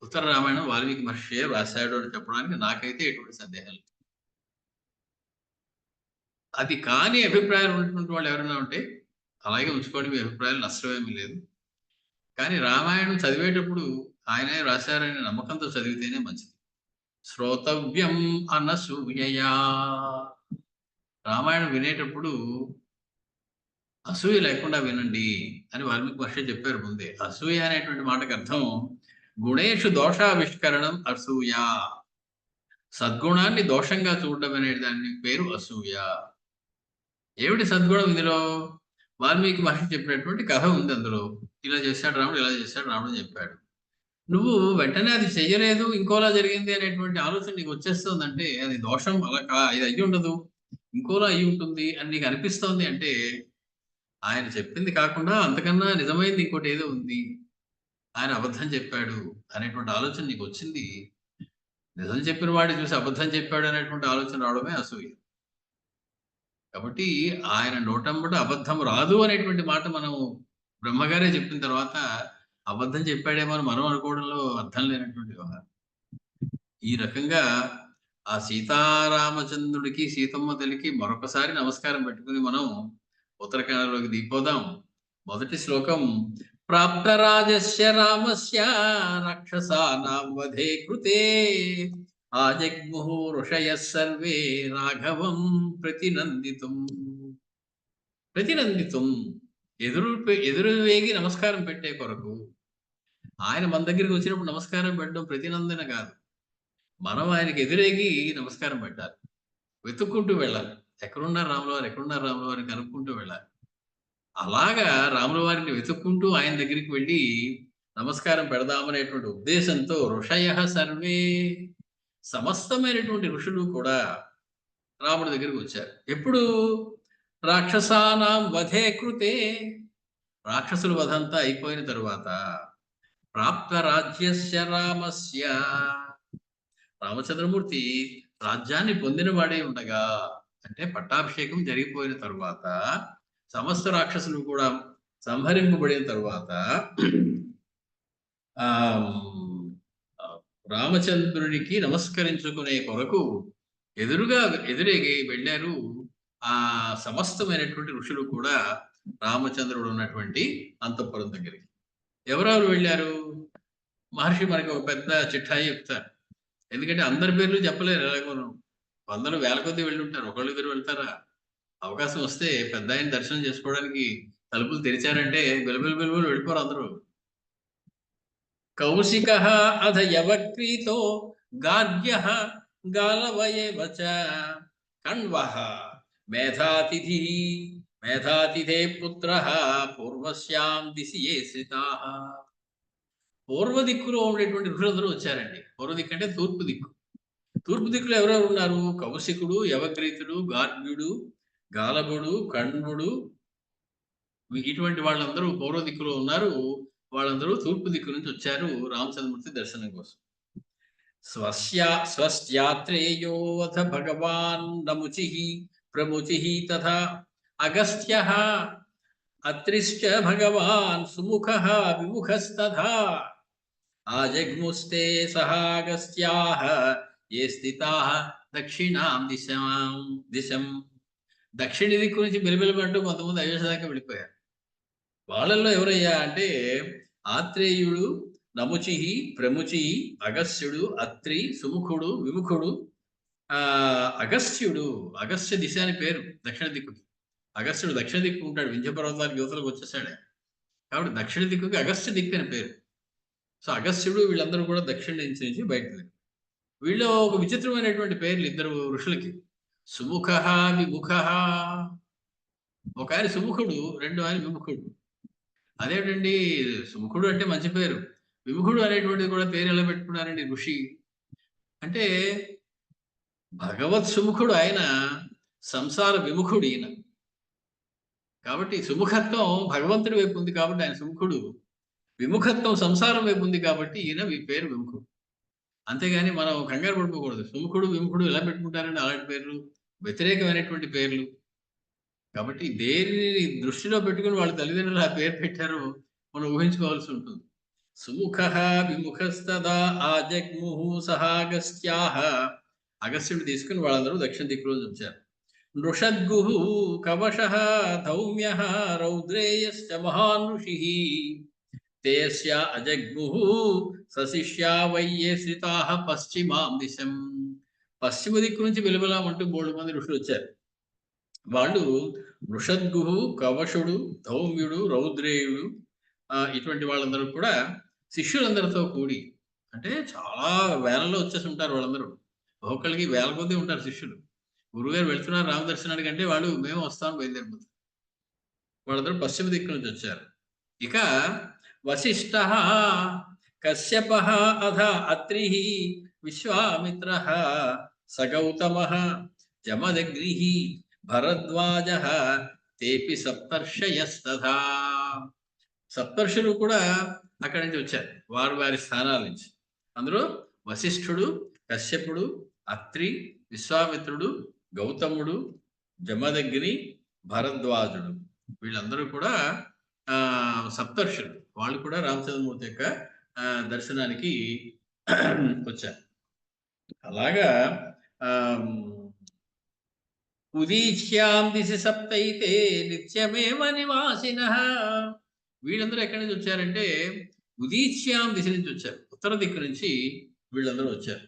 ఉత్తర రామాయణం వాల్మీకి మహర్షియే వ్రాసాడు అని చెప్పడానికి నాకైతే ఎటువంటి సందేహం లేదు. అది కాని అభిప్రాయాలు ఉన్నటువంటి వాళ్ళు ఎవరైనా ఉంటే అలాగే ఉంచుకోండి, మీ అభిప్రాయాలు నష్టమేమీ లేదు. కానీ రామాయణం చదివేటప్పుడు ఆయనే రాశారనే నమ్మకంతో చదివితేనే మంచిది. శ్రోతవ్యం అనసూయయా. రామాయణం వినేటప్పుడు అసూయ లేకుండా వినండి అని వాల్మీకి మహర్షి చెప్పారు ముందే. అసూయ అనేటువంటి మాటకు అర్థం గుణేషు దోషావిష్కరణం అసూయ. సద్గుణాన్ని దోషంగా చూడడం అనే దాని పేరు అసూయ. ఏమిటి సద్గుణం ఇందులో? వాల్మీకి మహర్షి చెప్పినటువంటి కథ ఉంది అందులో. ఇలా చేశాడు రాముడు, ఇలా చేశాడు రాముడు అని చెప్పాడు. నువ్వు వెంటనే అది చెయ్యలేదు, ఇంకోలా జరిగింది అనేటువంటి ఆలోచన నీకు వచ్చేస్తుందంటే అది దోషం. అలా ఇది అయ్యి ఉండదు, ఇంకోలా అయ్యి ఉంటుంది అని నీకు అనిపిస్తోంది అంటే, ఆయన చెప్పింది కాకుండా అంతకన్నా నిజమైంది ఇంకోటి ఏదో ఉంది, ఆయన అబద్ధం చెప్పాడు అనేటువంటి ఆలోచన నీకు వచ్చింది. నిజం చెప్పిన వాడిని చూసి అబద్ధం చెప్పాడు అనేటువంటి ఆలోచన రావడమే అసూయ. కాబట్టి ఆయన నోటంబట అబద్ధం రాదు అనేటువంటి మాట మనం బ్రహ్మగారే చెప్పిన తర్వాత అబద్ధం చెప్పాడేమో అని మనం అనుకోవడంలో అర్థం లేనటువంటి వ్యవహారం. ఈ రకంగా ఆ సీతారామచంద్రుడికి, సీతమ్మ తల్లికి మరొకసారి నమస్కారం పెట్టుకుని మనం ఉత్తరకాండలోకి దిగిపోదాం. మొదటి శ్లోకం, ప్రాప్తరాజస్య రామస్య రాక్షసానాం వధే కృతే ఆజగ్ముః ఋషయః సర్వే రాఘవం ప్రతినందితుం. ప్రతినందితుం ఎదురు వేగి నమస్కారం పెట్టే కొరకు. ఆయన మన దగ్గరికి వచ్చినప్పుడు నమస్కారం పెట్టడం ప్రతినందన కాదు. మనం ఆయనకి ఎదురేగి నమస్కారం పెట్టాలి. వెతుక్కుంటూ వెళ్ళాలి. ఎక్కడున్నారు రాముల వారు, ఎక్కడున్నారు రాముల వారిని కనుక్కుంటూ వెళ్ళాలి. అలాగా రాముల వారిని వెతుక్కుంటూ ఆయన దగ్గరికి వెళ్ళి నమస్కారం పెడదామనేటువంటి ఉద్దేశంతో ఋషయః సర్వే, సమస్తమైనటువంటి ఋషులు కూడా రాముడి దగ్గరికి వచ్చారు. ఎప్పుడు? రాక్షసానాం వధే కృతే, రాక్షసుల వధంతా అయిపోయిన తరువాత. ప్రాప్త రాజ్యస్య రామస్య. రామచంద్రమూర్తి రాజ్యాన్ని పొందిన వాడే ఉండగా, అంటే పట్టాభిషేకం జరిగిపోయిన తరువాత, సమస్త రాక్షసులు కూడా సంహరింపబడిన తరువాత ఆ రామచంద్రునికి నమస్కరించుకునే కొరకు ఎదురేగి వెళ్ళారు ఆ సమస్తమైనటువంటి ఋషులు కూడా రామచంద్రుడు ఉన్నటువంటి అంతఃపురం దగ్గరికి. ఎవరెవరు వెళ్ళారు? మహర్షి మనకి ఒక పెద్ద చిట్టాయి చెప్తారు. ఎందుకంటే అందరి పేర్లు చెప్పలేరు. ఎలాగోను వందలు వేల కొద్దీ వెళ్ళి ఉంటారు. ఒకళ్ళు ఇద్దరు వెళ్తారా? అవకాశం వస్తే పెద్ద ఆయన దర్శనం చేసుకోవడానికి తలుపులు తెరిచారంటే బిలబిల వెళ్ళిపోరు అందరూ. కౌశిక అధ యవక్రీతో గార్గ్య గాలవయేవ చ కణ్వ మేధాతిథి మేధాతిథే పుత్ర పూర్వస్యాం దిశి ఏ శ్రితాః. పూర్వ దిక్కులో ఉండేటువంటి ఋషులందరూ వచ్చారండి. పూర్వ దిక్కు అంటే తూర్పు దిక్కు. తూర్పు దిక్కులో ఎవరెవరు ఉన్నారు? కౌశికుడు, యవగ్రీతుడు, గార్గ్యుడు, గాలవుడు, కణ్వుడు, ఇటువంటి వాళ్ళందరూ పూర్వ దిక్కులో ఉన్నారు. వాళ్ళందరూ తూర్పు దిక్కు నుంచి వచ్చారు రామచంద్రమూర్తి దర్శనం కోసం. స్వస్యాత్రేయోऽథ భగవాన్ నముచిః ప్రముచిః తథా అగస్త్యః అత్రిశ్చ భగవాన్ సుముఖః విముఖస్తథా ఆజగ్ముస్తే సహాగస్త్యాః ఏ స్థితాః దక్షిణాం దిశం. దక్షిణ దిక్కు నుంచి బిలబిలమంటూ కొంతమంది అయోధ్య దాకా వెళ్ళిపోయారు. వాళ్ళల్లో ఎవరయ్యా అంటే ఆత్రేయుడు, నముచి, ప్రముచి, అగస్త్యుడు, అత్రి, సుముఖుడు, విముఖుడు, అగస్త్యుడు. అగస్త్య దిశ అని పేరు దక్షిణ దిక్కుకి. అగస్త్యుడు దక్షిణ దిక్కు ఉంటాడు. వింధ్య పర్వతాలకు యువతలకు వచ్చేసాడు. కాబట్టి దక్షిణ దిక్కుకి అగస్త్య దిక్కు అని పేరు. సో అగస్త్యుడు వీళ్ళందరూ కూడా దక్షిణ నుంచి బయటకు. వీళ్ళు ఒక విచిత్రమైనటువంటి పేర్లు ఇద్దరు ఋషులకి. సుముఖ, విముఖ. ఒక ఆయన సుముఖుడు, రెండు ఆయన విముఖుడు. అదేంటండి, సుముఖుడు అంటే మంచి పేరు, విముఖుడు అనేటువంటిది కూడా పేరు ఎలా పెట్టుకున్నారండి ఋషి అంటే? భగవత్ సుముఖుడు ఆయన, సంసార విముఖుడు ఈయన. కాబట్టి సుముఖత్వం భగవంతుడి వైపు ఉంది కాబట్టి ఆయన సుముఖుడు, విముఖత్వం సంసారం వైపు ఉంది కాబట్టి ఈయన పేరు విముఖుడు. అంతేగాని మనం కంగారు పడిపోకూడదు. సుముఖుడు, విముఖుడు ఎలా పెట్టుకుంటారండి అలాంటి పేర్లు? వ్యతిరేకమైనటువంటి పేర్లు. కాబట్టి దేనిని దృష్టిలో పెట్టుకుని వాళ్ళ తల్లిదండ్రులు ఆ పేరు పెట్టారో మనం ఊహించుకోవాల్సి ఉంటుంది. సుముఖ విముఖస్తదా ఆజగ్ముహు సహాగస్త్యాః. అగస్త్యుడు తీసుకుని వాళ్ళందరూ దక్షిణ దిక్కులో వచ్చారు. నృషద్గుః కవశః ధౌమ్యః రౌద్రేయశ్చ మహాన్ ఋషిః తేస్య అజగ్ముః సశిష్యా వయ్యే శ్రితాః పశ్చిమాం దిశం. పశ్చిమ దిక్కు నుంచి వెలువలామంటూ 3 మంది ఋషులు వచ్చారు. వాళ్ళు వృషద్గుహు, కవశుడు, ధౌమ్యుడు, రౌద్రేయుడు, ఇటువంటి వాళ్ళందరూ కూడా శిష్యులందరితో కూడి, అంటే చాలా వేలలో వచ్చేసి ఉంటారు వాళ్ళందరూ. ఒక్కొక్కరికి వేల కొద్దీ ఉంటారు శిష్యులు. గురుగారు వెళ్తున్నారు రామదర్శనానికి అంటే వాళ్ళు మేము వస్తాం బయలుదేరిపోతారు. వాళ్ళందరూ పశ్చిమ దిక్కు నుంచి వచ్చారు. ఇక వశిష్ఠ, కశ్యప, అధ అత్రి, విశ్వామిత్ర, సగౌతమ, జమదగ్ని, భరద్వాజ తేపి సప్తర్షయస్తథా. సప్తర్షులు కూడా అక్కడి నుంచి వచ్చారు, వారి వారి స్థానాల నుంచి. అందులో వశిష్ఠుడు, కశ్యపుడు, అత్రి, విశ్వామిత్రుడు, గౌతముడు, జమదగ్ని, భరద్వాజుడు, వీళ్ళందరూ కూడా సప్తర్షులు. వాళ్ళు కూడా రామచంద్రమూర్తి యొక్క దర్శనానికి వచ్చారు. అలాగా ఉదీచ్యాం దిశ సప్తైతే నిత్యమేవ నివాసినః. వీళ్ళందరూ ఎక్కడి నుంచి వచ్చారంటే ఉదీచ్యాం దిశ నుంచి వచ్చారు, ఉత్తర దిక్కు నుంచి వీళ్ళందరూ వచ్చారు.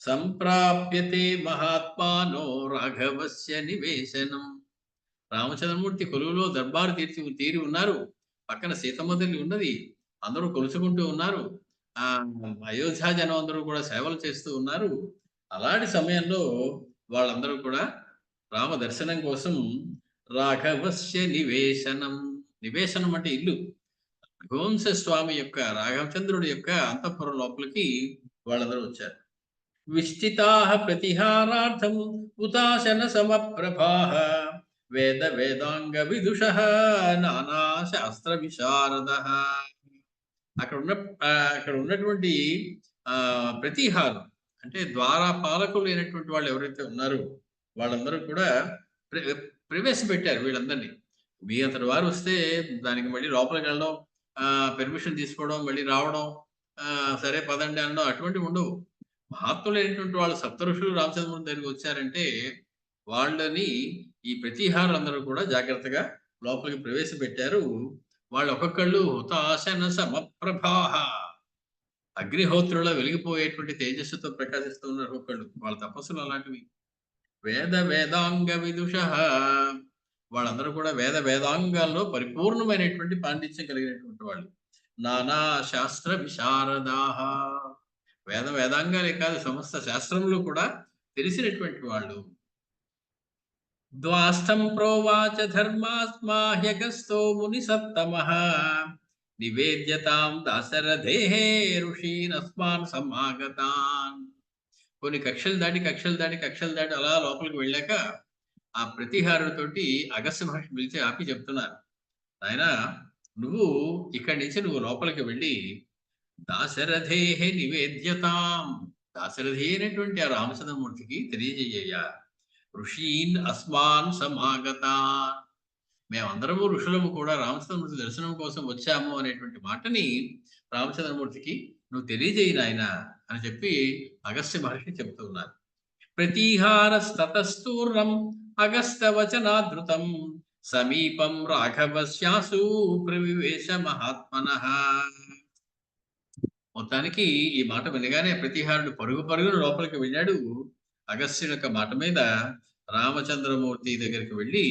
సంప్రాప్యతే మహాత్మానో రాఘవస్య నివేశనం. రామచంద్రమూర్తి కొలువులో దర్బారు తీరి ఉన్నారు. పక్కన సీతమ్మ తల్లి ఉన్నది. అందరూ కొలుచుకుంటూ ఉన్నారు. అయోధ్య జనం అందరూ కూడా సేవలు చేస్తూ ఉన్నారు. అలాంటి సమయంలో వాళ్ళందరూ కూడా రామ దర్శనం కోసం రాఘవస్య నివేశనం. నివేశనం అంటే ఇల్లు. రఘువంశ స్వామి యొక్క, రాఘవచంద్రుడి యొక్క అంతఃపురం లోపలికి వాళ్ళందరూ వచ్చారు. విస్థితాః ప్రతిహారార్థం ఉతాశన సమప్రభాః వేద వేదాంగ విదుషః నానా శాస్త్ర విశారదః. అక్కడ ఉన్న అక్కడ ఉన్నటువంటి ప్రతిహారం అంటే ద్వారా పాలకులు అయినటువంటి వాళ్ళు ఎవరైతే ఉన్నారో వాళ్ళందరూ కూడా ప్రవేశపెట్టారు వీళ్ళందరినీ. మీ అంతటి వారు వస్తే దానికి మళ్ళీ లోపలికి వెళ్ళడం, పెర్మిషన్ తీసుకోవడం, మళ్ళీ రావడం, సరే పదండి అనడం అటువంటివి ఉండవు. మహాత్ములైనటువంటి వాళ్ళు సప్త ఋషులు రామచంద్రమూర్తి దగ్గరికి వచ్చారంటే వాళ్ళని ఈ ప్రతిహారులందరూ కూడా జాగ్రత్తగా లోపలికి ప్రవేశపెట్టారు. వాళ్ళు ఒక్కొక్కళ్ళు హుతాశన సమప్రభాహ, అగ్నిహోత్రులా వెలిగిపోయేటువంటి తేజస్సుతో ప్రకాశిస్తూ ఉన్నారు ఒక్కొక్కళ్ళు. వాళ్ళ తపస్సులు అలాంటివి. వేద వేదాంగ విదుష, వాళ్ళందరూ కూడా వేద వేదాంగాల్లో పరిపూర్ణమైనటువంటి పాండిత్యం కలిగినటువంటి వాళ్ళు. నానా శాస్త్ర విశారదాహ, వేద వేదాంగాలే కాదు సమస్త శాస్త్రములు కూడా తెలిసినటువంటి వాళ్ళు. ద్వాస్థం ప్రోవాచ ధర్మాత్మా హ్యగస్తో ముని సత్తమః, నివేద్యతాం దాశరథే ఋషీనస్మాన్ సమాగతాన్. కొన్ని కక్షలు దాటి అలా లోపలికి వెళ్ళాక ఆ ప్రతిహారుడితోటి అగస్త్య మహర్షి పిలిచి ఆపి చెప్తున్నారు, నాయనా నువ్వు ఇక్కడి నుంచి నువ్వు లోపలికి వెళ్ళి దాశరథే నివేద్యతాం, దాశరథి అయినటువంటి ఆ రామచంద్రమూర్తికి తెలియజేయ్యా, ఋషీన్ అస్మాన్ సమాగతాన్, మేమందరము ఋషులము కూడా రామచంద్రమూర్తి దర్శనం కోసం వచ్చాము అనేటువంటి మాటని రామచంద్రమూర్తికి నువ్వు తెలియజేయి నాయన అని చెప్పి అగస్త్య మహర్షి చెప్తూ ఉన్నారు. ప్రతీహారస్తతస్తూర్ణం అగస్త్యవచనాదృతం సమీపం రాఘవస్యాసు ప్రవివేశ మహాత్మనః. మొత్తానికి ఈ మాట వినగానే ప్రతిహారుడు పరుగున లోపలికి వెళ్ళాడు. అగస్త్యుని యొక్క మాట మీద రామచంద్రమూర్తి దగ్గరికి వెళ్ళి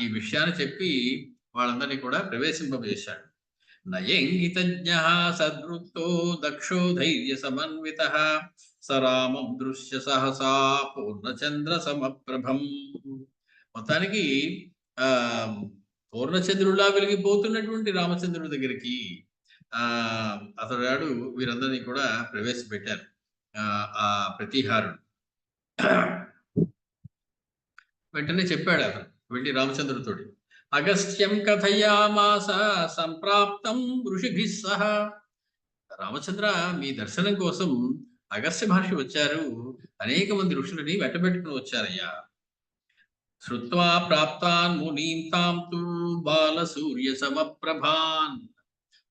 ఈ విషయాన్ని చెప్పి వాళ్ళందరినీ కూడా ప్రవేశింపజేశాడు. నయంగితజ్ఞ సద్వృత్తో దక్షో ధైర్య సమన్విత సరామం దృశ్య సహసా పూర్ణచంద్ర సమప్రభం. మొత్తానికి పూర్ణచంద్రులా వెలిగిపోతున్నటువంటి రామచంద్రుడి దగ్గరికి అతడు వీరందరినీ కూడా ప్రవేశపెట్టారు. ఆ ప్రతిహారుడు వెంటనే చెప్పాడు అతను వెళ్ళి రామచంద్రుడితోటి, అగస్త్యం కథయామాస సంప్రాప్తం ఋషిభిః సహ. రామచంద్ర, మీ దర్శనం కోసం అగస్త్య మహర్షి వచ్చారు, అనేక మంది ఋషులని వెంటబెట్టుకుని వచ్చారయ్యా. శ్రుత్వా ప్రాప్తాన్ మునీం తాం తు బాల సూర్య సమప్రభాన్,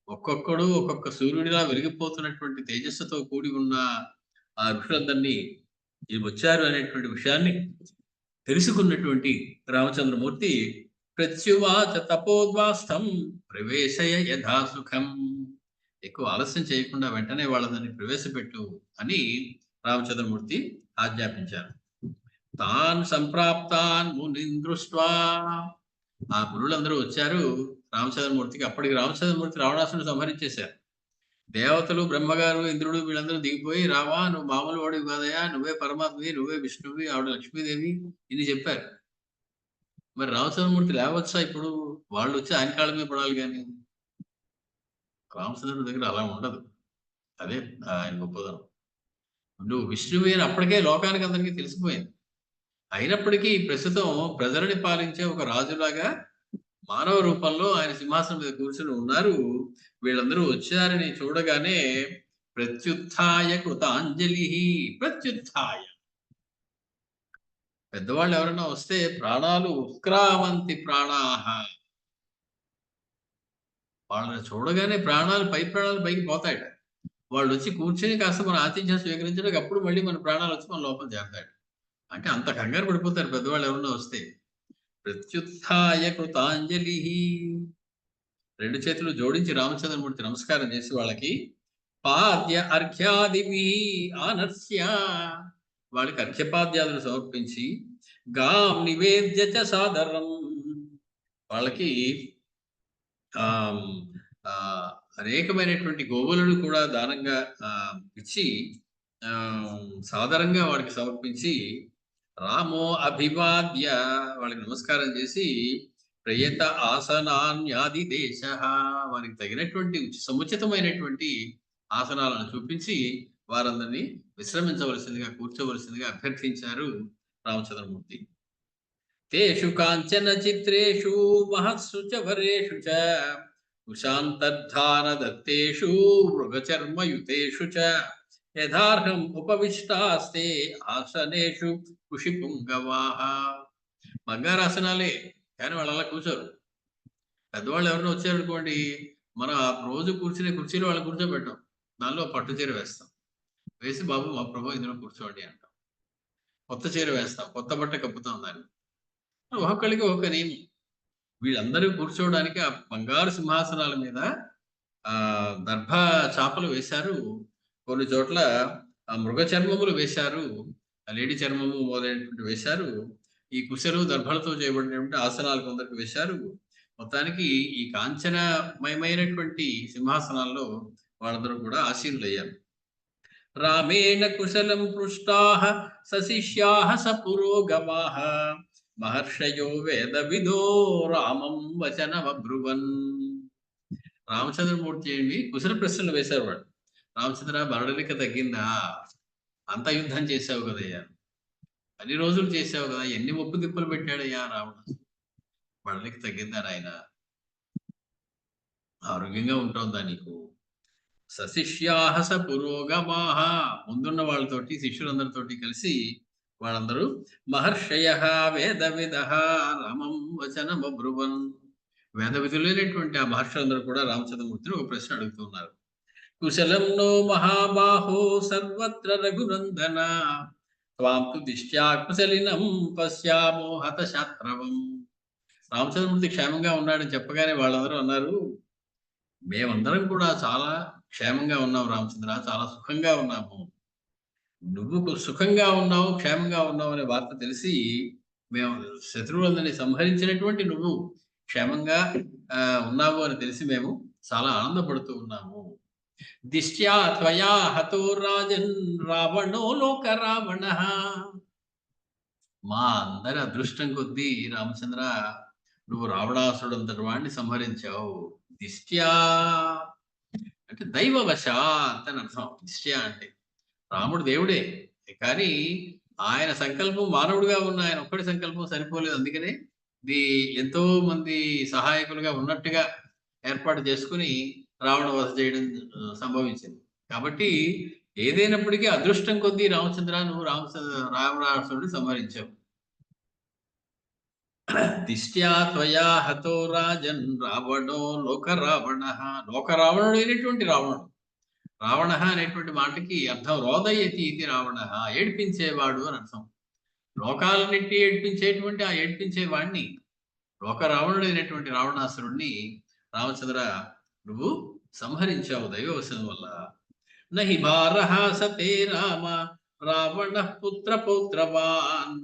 ఒక్కొక్కడు ఒక్కొక్క సూర్యుడిలా వెలిగిపోతున్నటువంటి తేజస్సుతో కూడి ఉన్న ఆ ఋషులందరినీ వచ్చారు అనేటువంటి విషయాన్ని తెలుసుకున్నటువంటి రామచంద్రమూర్తి ప్రత్యువాచ తపోద్వాస్థం ప్రవేశయ యథాసుఖం, ఎక్కువ ఆలస్యం చేయకుండా వెంటనే వాళ్ళని ప్రవేశపెట్టు అని రామచంద్రమూర్తి ఆజ్ఞాపించారు. తాన్ సంప్రాప్తాన్ మునిన్ దృష్ట్వా, ఆ మునులందరూ వచ్చారు రామచంద్రమూర్తికి. అప్పటికి రామచంద్రమూర్తి రావణాసురుని సంహరించేశారు. దేవతలు, బ్రహ్మగారు, ఇంద్రుడు వీళ్ళందరూ దిగిపోయి, రావా నువ్వు మామూలు వాడివి కాదయా, నువ్వే పరమాత్మవి, నువ్వే విష్ణువి, ఆవిడ లక్ష్మీదేవి ఇది చెప్పారు. మరి రామచంద్రమూర్తి లేవచ్చా ఇప్పుడు? వాళ్ళు వచ్చి ఆయన కాళ్ళ మీద పడాలి. కానీ రామచంద్రుడి దగ్గర అలా ఉండదు. అదే ఆయన గొప్పదనం. నువ్వు విష్ణువి అని అప్పటికే లోకానికి అందరికీ తెలిసిపోయింది. అయినప్పటికీ ప్రస్తుతం ప్రజలని పాలించే ఒక రాజులాగా మానవ రూపంలో ఆయన సింహాసనం మీద కూర్చుని ఉన్నారు. వీళ్ళందరూ వచ్చారని చూడగానే ప్రత్యుత్థాయ కృతాంజలి, ప్రత్యుత్థాయ, పెద్దవాళ్ళు ఎవరైనా వస్తే ప్రాణాలు ఉత్క్రామంతి ప్రాణాహ, వాళ్ళని చూడగానే ప్రాణాలు పైకి పోతాయి. వాళ్ళు వచ్చి కూర్చొని కాస్త మన ఆతిథ్యం స్వీకరించడానికి అప్పుడు మళ్ళీ మన ప్రాణాలు వచ్చి మన లోపల చేరతాడు. అంటే అంత కంగారు పడిపోతారు పెద్దవాళ్ళు ఎవరైనా వస్తే. ప్రత్యుత్థాయ కృతాంజలి, రెండు చేతులు జోడించి రామచంద్రమూర్తి నమస్కారం చేసి వాళ్ళకి పాద్య అర్ఘ్యాదివి ఆనర్స్య, వాళ్ళకి అర్ఘ్యపాద్యాదులు సమర్పించి గాం నివేద్య చ సాదరం, వాళ్ళకి అనేకమైనటువంటి గోవులను కూడా దానంగా ఇచ్చి సాదరంగా వాడికి సమర్పించి రామో అభివాద్య, వాళ్ళకి నమస్కారం చేసి ప్రయత ఆసనాన్యాది దేశ, వారికి తగినటువంటి సముచితమైనటువంటి ఆసనాలను చూపించి వారందరినీ విశ్రమించవలసిందిగా, కూర్చోవలసిందిగా అభ్యర్థించారు రామచంద్రమూర్తి. తేషు కాంచన చిత్రేషు మహత్సు చ వరేషు చ కుశాంతర్ధాన దత్తేషు మృగచర్మయుతేషు చ యథార్హం ఉపవిష్టాస్తే ఆసనేషు కుషిపుంగవాహ. బంగారాసనాలే, కానీ వాళ్ళు అలా కూర్చోరు. పెద్దవాళ్ళు ఎవరైనా వచ్చారనుకోండి, మనం ఆ రోజు కూర్చునే కుర్చీలో వాళ్ళు కూర్చోబెట్టాం, దానిలో పట్టు చీర వేస్తాం, వేసి బాబు మా ప్రభు ఇందులో కూర్చోండి అంటాం. కొత్త చీర వేస్తాం, కొత్త బట్ట కప్పుతాం దాన్ని. ఒక్కొక్కరికి ఒక నియమం. వీళ్ళందరూ కూర్చోవడానికి ఆ బంగారు సింహాసనాల మీద దర్భ చాపలు వేశారు. కొన్ని చోట్ల మృగ చర్మములు వేశారు, లేడీ చర్మము మొదలైనటువంటి వేశారు. ఈ కుశలు దర్భలతో చేయబడినటువంటి ఆసనాలు కొందరికి వేశారు. మొత్తానికి ఈ కాంచనమయమైనటువంటి సింహాసనాల్లో వాళ్ళందరూ కూడా ఆసీనులయ్యారు. రామేణ కుశలం పృష్టాః సశిష్యాః సపురోగమాః మహర్షయో వేద విదో రామం వచనమబ్రువన్. రామచంద్రమూర్తి ఏంటి కుశల ప్రశ్నలు వేశారు వాడు. రామచంద్ర, బరడలిక తగ్గిందా? అంత యుద్ధం చేసావు కదయ్యా, అన్ని రోజులు చేసావు కదా, ఎన్ని ఒప్పు దిప్పులు పెట్టాడయ్యా రావణుడు, బరడలిక తగ్గిందా నాయన? ఆరోగ్యంగా ఉంటుందా నీకు? సశిష్యాః సపురోగమాః, ముందున్న వాళ్ళతోటి శిష్యులందరితోటి కలిసి వాళ్ళందరూ మహర్షయః వేద విదః రామం వచనమబ్రువన్. వేద విధులైనటువంటి ఆ మహర్షులందరూ కూడా రామచంద్రమూర్తిని ఒక ప్రశ్న అడుగుతున్నారు. కుశలం నో మహాబాహో సర్వత్ర రఘునందన త్వాం తు దిష్ట్యా కుశలినం పశ్యామో హతశాత్రవం. రామచంద్రమూర్తి క్షేమంగా ఉన్నాడని చెప్పగానే వాళ్ళందరూ అన్నారు, మేమందరం కూడా చాలా క్షేమంగా ఉన్నాం రామచంద్ర, చాలా సుఖంగా ఉన్నాము. నువ్వు సుఖంగా ఉన్నావు, క్షేమంగా ఉన్నావు అనే వార్త తెలిసి మేము శత్రువులందరినీ సంహరించినటువంటి నువ్వు క్షేమంగా ఉన్నావు అని తెలిసి మేము చాలా ఆనందపడుతూ ఉన్నాము. దిష్ట్యా త్వయా హతో రాజన్ రావణో లోక రావణ. మా అందరి అదృష్టం కొద్దీ రామచంద్ర, నువ్వు రావణాసుడు అంతటి వాడిని సంహరించావు. దిష్ట్యా అంటే దైవవశాత్ అని అర్థం. దిష్ట్యా అంటే రాముడు దేవుడే, కానీ ఆయన సంకల్పం మానవుడిగా ఉన్న ఆయన ఒక్కడి సంకల్పం సరిపోలేదు. అందుకనే ఎంతో మంది సహాయకులుగా ఉన్నట్టుగా ఏర్పాటు చేసుకుని రావణ వధ చేయడం సంభవించింది. కాబట్టి ఏదైనప్పటికీ అదృష్టం కొద్దీ రామచంద్ర నువ్వు రావణాసురుడిని సంహరించావు. దిష్ట్యా త్వయా హతో రాజన్ రావణో లోక రావణ. లోక రావణుడు అయినటువంటి రావణుడు. రావణ అనేటువంటి మాటకి అర్థం రోదయతి ఇది రావణ, ఏడ్పించేవాడు అని అర్థం. లోకాలన్నింటి ఏడ్పించేటువంటి ఆ ఏడ్పించేవాడిని, లోక రావణుడు అయినటువంటి రావణాసురుణ్ణి రామచంద్ర నువ్వు సంహరించావు దైవవశం వల్ల. నహి భారః సతే రామ రావణ పుత్ర పౌత్రవాన్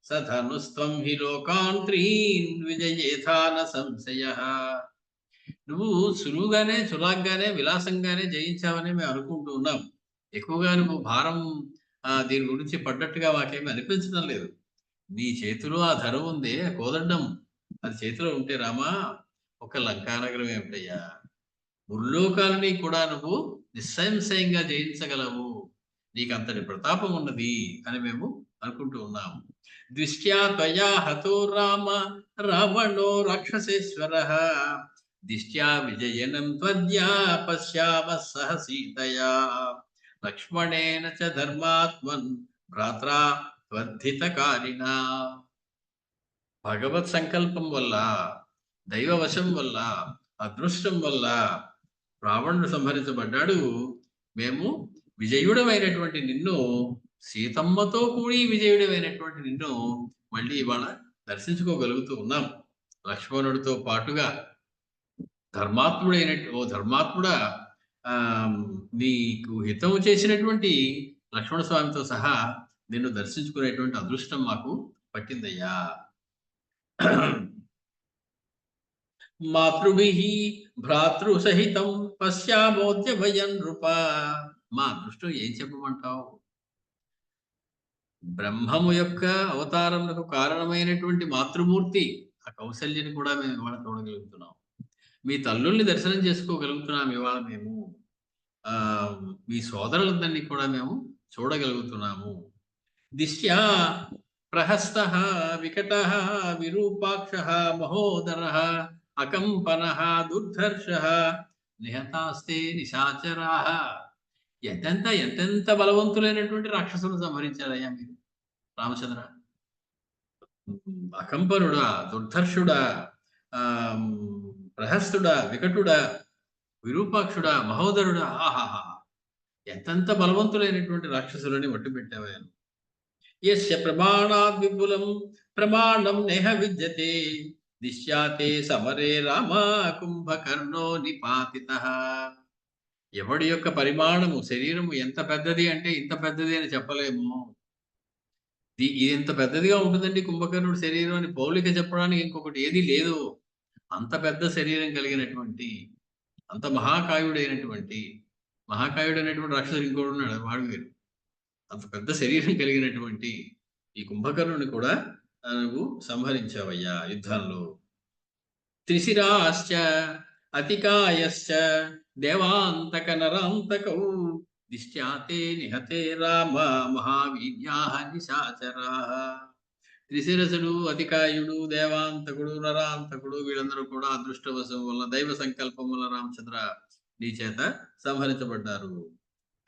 సధనుస్త్వం హి లోకాన్ త్రీన్ విజయేథాన సంశయః. నువ్వు సులువుగానే సులాగ్గానే విలాసంగానే జయించావని మేము అనుకుంటూ ఉన్నాం. ఎక్కువగా నువ్వు భారం దీని గురించి పడ్డట్టుగా మాకేమీ అనిపించడం లేదు. నీ చేతిలో ఆ ధర ఉందే, కోదండం, అది చేతిలో ఉంటే రామా ఒక లంకానగరం ఏమిటయ్యా, ముల్లోకాలని కూడా నువ్వు నిస్సంశయంగా జయించగలవు, నీకు అంతటి ప్రతాపం ఉన్నది అని మేము అనుకుంటూ ఉన్నాం. దృష్ట్యా త్వయా హతో రామ రావణో రాక్షసేశ్వరః దిష్ట్యా విజయనం త్వద్యా పశ్యామః సహ సీతయా లక్ష్మణేన చ ధర్మాత్మన్ భ్రాత్రా త్వద్ధితకారిణా. భగవత్ సంకల్పం వల్ల, దైవవశం వల్ల, అదృష్టం వల్ల రావణుడు సంహరించబడ్డాడు. మేము విజయుడమైనటువంటి నిన్ను, సీతమ్మతో కూడి విజయుడమైనటువంటి నిన్ను మళ్ళీ ఇవాళ దర్శించుకోగలుగుతూ ఉన్నాం. లక్ష్మణుడితో పాటుగా ధర్మాత్ముడైనట్టు, ఓ ధర్మాత్ముడా, నీకు హితము చేసినటువంటి లక్ష్మణ స్వామితో సహా నిన్ను దర్శించుకునేటువంటి అదృష్టం మాకు పట్టిందయ్యా. మాతృభిః భ్రాతృ సహితం పశ్యామోద్య భయం నృప. మా అదృష్టం ఏం చెప్పమంటావు? బ్రహ్మము యొక్క అవతారములకు కారణమైనటువంటి మాతృమూర్తి ఆ కౌసల్యని కూడా మేము ఇవాళ చూడగలుగుతున్నాం. మీ తల్లుల్ని దర్శనం చేసుకోగలుగుతున్నాం ఇవాళ మేము. మీ సోదరులందరినీ కూడా మేము చూడగలుగుతున్నాము. దిష్ట్యా ప్రహస్తః వికటః విరూపాక్షః మహోదరః అకంపనః దుర్ధర్షః నిహతాస్తే నిశాచరాః. ఎంతెంత బలవంతులైనటువంటి రాక్షసులను సంహరించారయ్యా మీరు రామచంద్ర. అకంపనుడా, దుర్ధర్షుడా, ఆమ్, ప్రహస్తుడా, వికటుడా, విరూపాక్షుడా, మహోదరుడా, ఆహాహా, ఎంతెంత బలవంతులైనటువంటి రాక్షసులని మట్టు పెట్టావయ్యా. యస్య ప్రమాణాద్ విపులం ప్రమాణం నేహ విద్యతే దిశ్యాతే సమరే రామ కుంభకర్ణో నిపాతితః. ఎవడి యొక్క పరిమాణము శరీరము ఎంత పెద్దది అంటే ఇంత పెద్దది అని చెప్పలేము. ఇది ఎంత పెద్దదిగా ఉంటుందండి కుంభకర్ణుడి శరీరం అని పౌలిక చెప్పడానికి ఇంకొకటి ఏదీ లేదు. అంత పెద్ద శరీరం కలిగినటువంటి, అంత మహాకాయుడైనటువంటి రాక్షసుడు ఇంకోడు ఉన్నాడు, వాడు వేరు. అంత పెద్ద శరీరం కలిగినటువంటి ఈ కుంభకర్ణుని కూడా నువ్వు సంహరించావయ్యా యుద్ధంలో. త్రిశిరాశ్చ అతికాయశ్చ దేవాంతక నరాంతకౌ దిశ్చాతే నిహతే రామ మహావీర్యాః నిశాచరాః. త్రిశిరసుడు, అతికాయుడు, దేవాంతకుడు, నరాంతకుడు వీళ్ళందరూ కూడా అదృష్టవశం వల్ల, దైవ సంకల్పం వల్ల రామచంద్ర నీ చేత సంహరించబడ్డారు.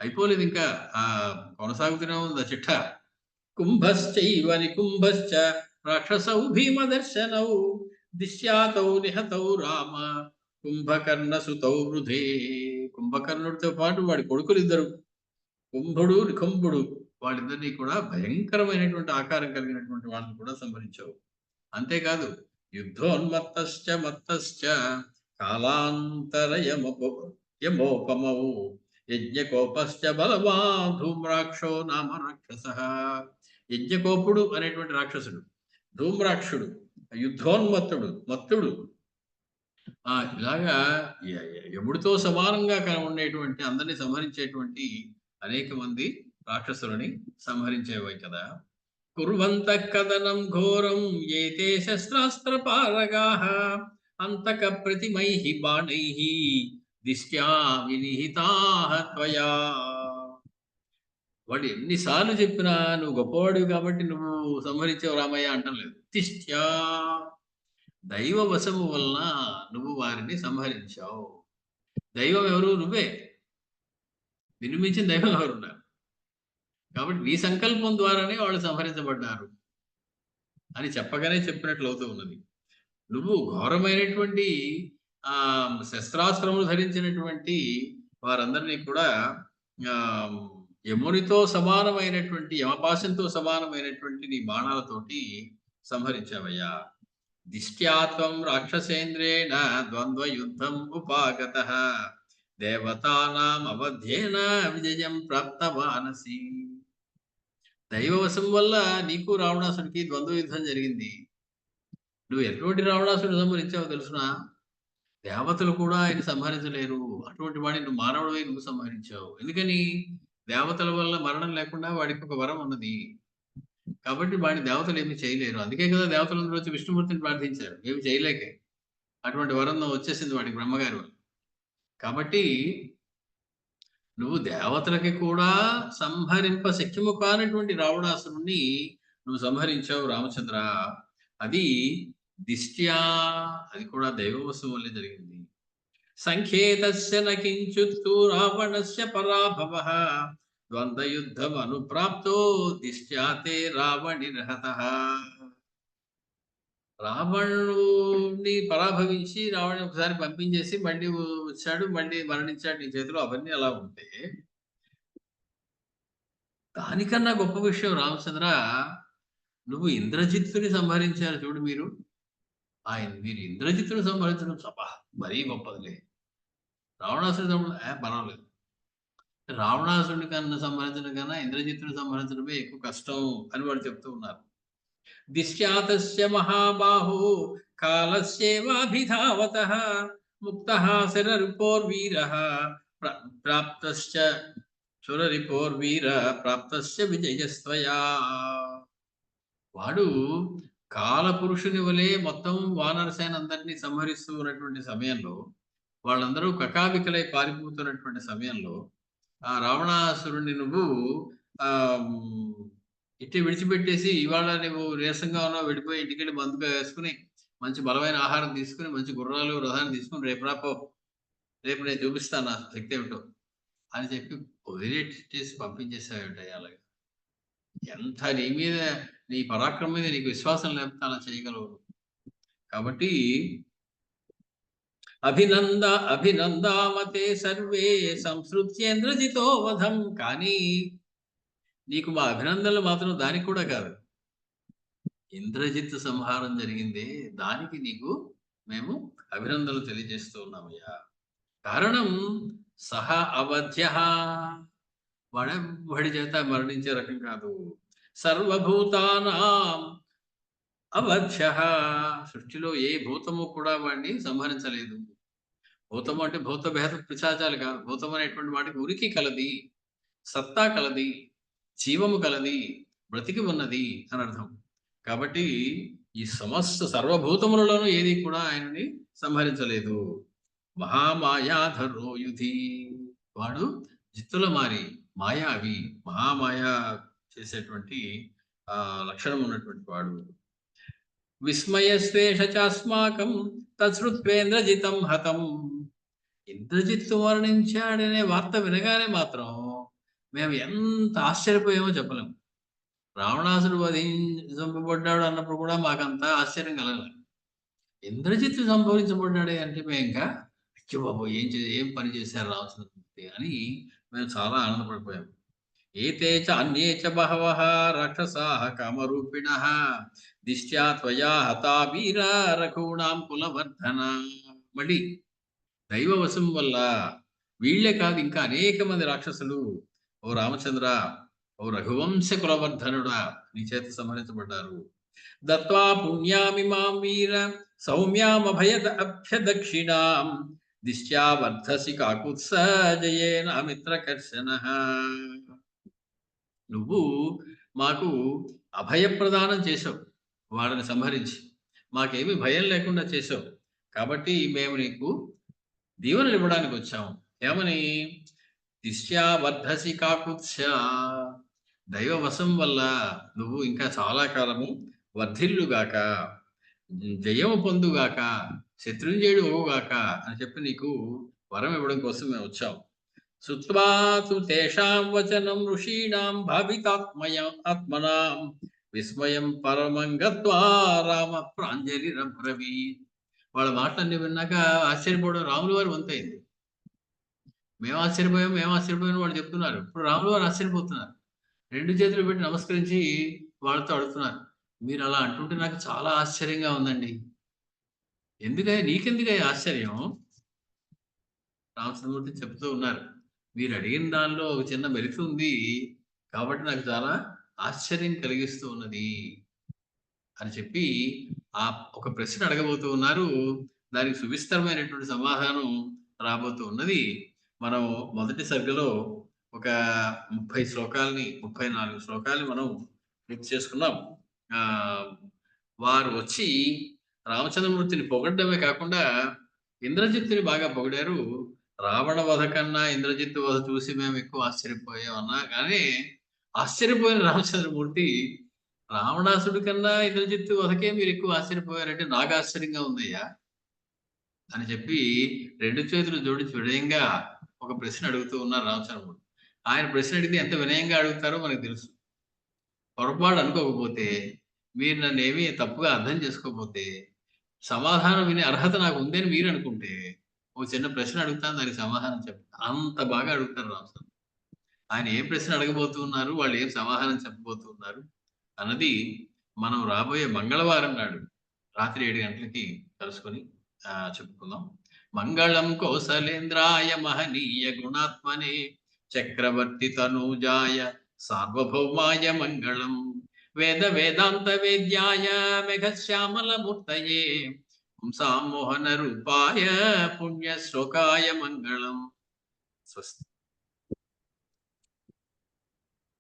అయిపోలేదు ఇంకా, కొనసాగుతూనే ఉంది చిట్ట. కుంభశ్చైవ నికుంభశ్చ రాక్షసౌ భీమదర్శనౌ దిశ్యాతౌ నిహతౌ రామ కుంభకర్ణ సుతౌ వృధే. కుంభకర్ణుడితో పాటు వాడి కొడుకులు ఇద్దరు, కుంభుడు నికుంభుడు, వాళ్ళిద్దరినీ కూడా భయంకరమైనటువంటి ఆకారం కలిగినటువంటి వాళ్ళని కూడా సంహరించావు. అంతేకాదు యుద్ధోన్మత్తశ్చ మత్తశ్చ కాలాంతరయమోపమౌ యజ్ఞకోపశ్చ బలవాన్ ధూమ్రాక్షో నామ రాక్షసః. యజ్ఞకోపుడు అనేటువంటి రాక్షసుడు, ధూమ్రాక్షుడు, యుద్ధోన్మత్తుడు, మత్తుడు, ఇలాగా యముడితో సమానంగా ఉండేటువంటి, అందరినీ సంహరించేటువంటి అనేక మంది రాక్షసులని సంహరించేవై కదా. కుర్వంతః కదనం ఘోరం ఏతే శస్త్రాస్త్ర పారగాః అంతక ప్రతిమైః బాణైః దిష్ట్యా వినిహితాః త్వయా. వాడు ఎన్నిసార్లు చెప్పినా నువ్వు గొప్పవాడివి కాబట్టి నువ్వు సంహరించావు రామయ్య అంటం లేదు. దిష్ట్యా, దైవ వశము వలన నువ్వు వారిని సంహరించావు. దైవం ఎవరు? నువ్వే. వినిమించిన దైవం ఎవరున్నారు? కాబట్టి నీ సంకల్పం ద్వారానే వాళ్ళు సంహరించబడ్డారు అని చెప్పగానే చెప్పినట్లు అవుతూ ఉన్నది. నువ్వు ఘోరమైనటువంటి శస్త్రాస్త్రములు ధరించినటువంటి వారందరినీ కూడా యమునితో సమానమైనటువంటి, యమపాశంతో సమానమైనటువంటి నీ బాణాలతోటి సంహరించావయ్యా. దిష్ట్యాత్వం రాక్షసేంద్రేణ ద్వంద్వ యుద్ధం ఉపాగతః దేవతానాం అవధ్యేన విజయం ప్రాప్తవానసి. దైవవశం వల్ల నీకు రావణాసుడికి ద్వంద్వ యుద్ధం జరిగింది. నువ్వు ఎటువంటి రావణాసుడిని సంహరించావో తెలుసునా? దేవతలు కూడా ఆయన సంహరించలేరు. అటువంటి వాడిని నువ్వు మానవుడివై నువ్వు సంహరించావు. ఎందుకని? దేవతల వల్ల మరణం లేకుండా వాడికి ఒక వరం ఉన్నది కాబట్టి వాడిని దేవతలు ఏమి చేయలేరు. అందుకే కదా దేవతలందరూ వచ్చి విష్ణుమూర్తిని ప్రార్థించారు, ఏమి చేయలేక. అటువంటి వరం వచ్చేసింది వాడికి బ్రహ్మగారి వల్ల. కాబట్టి నువ్వు దేవతలకి కూడా సంహరింప శక్యము కానటువంటి రావణాసురుణ్ణి నువ్వు సంహరించావు రామచంద్ర. అది దిష్ట్యా, అది కూడా దైవవశం వల్లే జరిగింది. సంఖేతస్య నకించుత్తు రావణస్య పరాభవః ద్వంద్వయుద్ధం అనుప్రాప్తో దిష్ట్యాతే రావణిర్హతః. రావణుని పరాభవించి రావణుని ఒకసారి పంపించేసి మళ్ళీ వచ్చాడు, మళ్ళీ మరణించాడు నీ చేతిలో. అవన్నీ అలా ఉంటే దానికన్నా గొప్ప విషయం రామచంద్ర, నువ్వు ఇంద్రజిత్తుని సంహరించారు చూడు. మీరు ఇంద్రజిత్తుని సంహరించడం మరీ గొప్పదిలే. రావణాసురుడు పర్వాలేదు. రావణాసురుని కన్నా సంహరించడం కన్నా ఇంద్రజిత్తుని సంహరించడమే ఎక్కువ కష్టం అని వాళ్ళు చెప్తూ ఉన్నారు. దిశ్యాతస్య మహాబాహు కాలస్యేవాభిధావతః ముక్తః శరరిపోర్వీరః ప్రాప్తశ్చ సురరిపోర్వీర ప్రాప్తస్య విజయస్త్వయా. వాడు కాలపురుషుని వలె మొత్తం వానరసేన అందరినీ సంహరిస్తూ ఉన్నటువంటి సమయంలో, వాళ్ళందరూ కకావికలై పారిపోతున్నటువంటి సమయంలో ఆ రావణాసురుణ్ణి నువ్వు ఇట్టి విడిచిపెట్టేసి ఇవాళ నువ్వు నీరసంగా ఉన్నావు, వెళ్ళిపోయి ఇంటికెళ్ళి బందుగా వేసుకుని మంచి బలమైన ఆహారం తీసుకుని, మంచి గుర్రాలు, రథాన్ని తీసుకొని రేపు రాపో, రేపు నేను చూపిస్తాను నా శక్తి ఏమిటో అని చెప్పి వదిలేసి పంపించేసావేమిటయ్యా అలాగా? ఎంత నీ మీద, నీ పరాక్రమం మీద నీకు విశ్వాసం లేకపోతే అలా చేయగలవు. కాబట్టి అభినందామతే సర్వే సంసృత్యేంద్రజితో వధం. కానీ నీకు మా అభినందనలు మాత్రం దానికి కూడా కాదు. ఇంద్రజిత్ సంహారం జరిగిందే దానికి నీకు మేము అభినందనలు తెలియజేస్తూ ఉన్నామయ్యా. కారణం సహ అవధ్య, వాడెవ్వడి చేత మరణించే రకం కాదు. సర్వభూతానాం అవధ్య, సృష్టిలో ఏ భూతము కూడా వాడిని సంహరించలేదు. భూతము అంటే భూత భేద పిశాచాలు కాదు. భూతం అనేటువంటి వాటికి ఉనికి కలది, సత్తా కలది, జీవము కలది, బ్రతికి ఉన్నది అని అర్థం. కాబట్టి ఈ సమస్త సర్వభూతములలోనూ ఏది కూడా ఆయనని సంహరించలేదు. మహామాయాధరో యుధి, వాడు జిత్తుల మారి మాయావి, మహామాయ చేసేటువంటి లక్షణం ఉన్నటువంటి వాడు. విస్మయస్వేష చాస్మాకం తశ్రుత్వేంద్రజితం హతం. ఇంద్రజిత్తు వర్ణించాడనే వార్త వినగానే మాత్రం మేము ఎంత ఆశ్చర్యపోయామో చెప్పలేము. రావణాసుడు చంపబడ్డాడు అన్నప్పుడు కూడా మాకంత ఆశ్చర్యం కలగలేదు. ఇంద్రజిత్తు సంభవించబడ్డాడే అంటే మేము ఇంకా అయ్యో బాబు ఏం పని చేశారు రామచంద్రమూర్తి అని మేము చాలా ఆనందపడిపోయాం. ఏతే చ అన్యే చ బహవః రాక్షసాః కామరూపిణః దిష్ట్యా త్వయా హతా వీర రఘూణాం కులవర్ధన. మళ్ళీ దైవవశం వల్ల వీళ్లే కాదు, ఇంకా అనేక మంది రాక్షసులు ఓ రామచంద్ర, ఓ రఘువంశ కులవర్ధనుడా నీ చేత సంహరించబడ్డారు. దత్వా పుణ్యామిమాం వీర సౌమ్యామభయద అభ్యదక్షిణాం దిష్ట్యా వర్ధసి కాకుత్స జయేన మిత్రకర్షణః. నువ్వు మాకు అభయప్రదానం చేసావు, వాళ్ళని సంహరించి మాకేమీ భయం లేకుండా చేసావు. కాబట్టి మేము నీకు దీవెనలు ఇవ్వడానికి వచ్చాము. ఏమని? దిష్ట్యా వర్ధసి కాకుత్స, దైవవశం వల్ల నువ్వు ఇంకా చాలా కాలము వర్ధిల్లుగాక, జయము పొందుగాక, శత్రుంజయుడు ఓగాక అని చెప్పి నీకు వరం ఇవ్వడం కోసం మేము వచ్చాము. సుత్వా తు తేషాం వచనం ఋషీణాం భావితాత్మనాం విస్మయం పరమం గత్వా రామ ప్రాంజలిరబ్రవీత్. వాళ్ళ మాటలన్నీ విన్నాక ఆశ్చర్యపోవడం రాముల వారి వంతైంది. మేము ఆశ్చర్యపోయాం వాళ్ళు చెప్తున్నారు. ఇప్పుడు రాముల వారు ఆశ్చర్యపోతున్నారు. 2 చేతులు పెట్టి నమస్కరించి వాళ్ళతో అడుగుతున్నారు, మీరు అలా అంటుంటే నాకు చాలా ఆశ్చర్యంగా ఉందండి. నీకెందుకయ్యా ఆశ్చర్యం? రామచంద్రమూర్తి చెప్తూ ఉన్నారు, మీరు అడిగిన దానిలో ఒక చిన్న మెలిక ఉంది కాబట్టి నాకు చాలా ఆశ్చర్యం కలిగిస్తూ ఉన్నది అని చెప్పి ఒక ప్రశ్న అడగబోతూ ఉన్నారు. దానికి సువిస్తరమైనటువంటి సమాధానం రాబోతూ ఉన్నది. మనం మొదటి సర్గలో ఒక 34 శ్లోకాలని మనం పూర్తి చేసుకున్నాం. వారు వచ్చి రామచంద్రమూర్తిని పొగడ్డమే కాకుండా ఇంద్రజిత్తుని బాగా పొగిడారు. రావణ వధ కన్నా ఇంద్రజిత్తు వధ చూసి మేము ఎక్కువ ఆశ్చర్యపోయామన్నా కానీ ఆశ్చర్యపోయిన రామచంద్రమూర్తి రావణాసుడి కన్నా ఇంద్రజిత్తు వధకే మీరు ఎక్కువ ఆశ్చర్యపోయారంటే నాకు ఆశ్చర్యంగా ఉందయ్యా అని చెప్పి 2 చేతులు జోడించి వినయంగా ఒక ప్రశ్న అడుగుతూ ఉన్నారు రామచంద్రమూర్తి. ఆయన ప్రశ్న అడిగితే ఎంత వినయంగా అడుగుతారో మనకు తెలుసు. పొరపాటు అనుకోకపోతే, మీరు నన్ను ఏమీ తప్పుగా అర్థం చేసుకోకపోతే, సమాధానం వినే అర్హత నాకు ఉందని మీరు అనుకుంటే, ఒక చిన్న ప్రశ్న అడుగుతాను, దానికి సమాధానం చెప్తా. అంత బాగా అడుగుతారు రామచంద్ర. ఆయన ఏ ప్రశ్న అడగబోతున్నారు, వాళ్ళు ఏం సమాధానం చెప్పబోతున్నారు అన్నది మనం రాబోయే మంగళవారం నాడు రాత్రి 7 గంటలకి కలుసుకొని చెప్పుకుందాం. మంగళం కౌసలేంద్రాయ మహనీయ గుణాత్మనే చక్రవర్తి తనూజాయ సార్వభౌమాయ మంగళం. వేద వేదాంత వేద్యాయ మేఘశ్యామల మూర్తయే పుంసామోహన రూపాయ పుణ్య శ్లోకాయ మంగళం. స్వస్తి.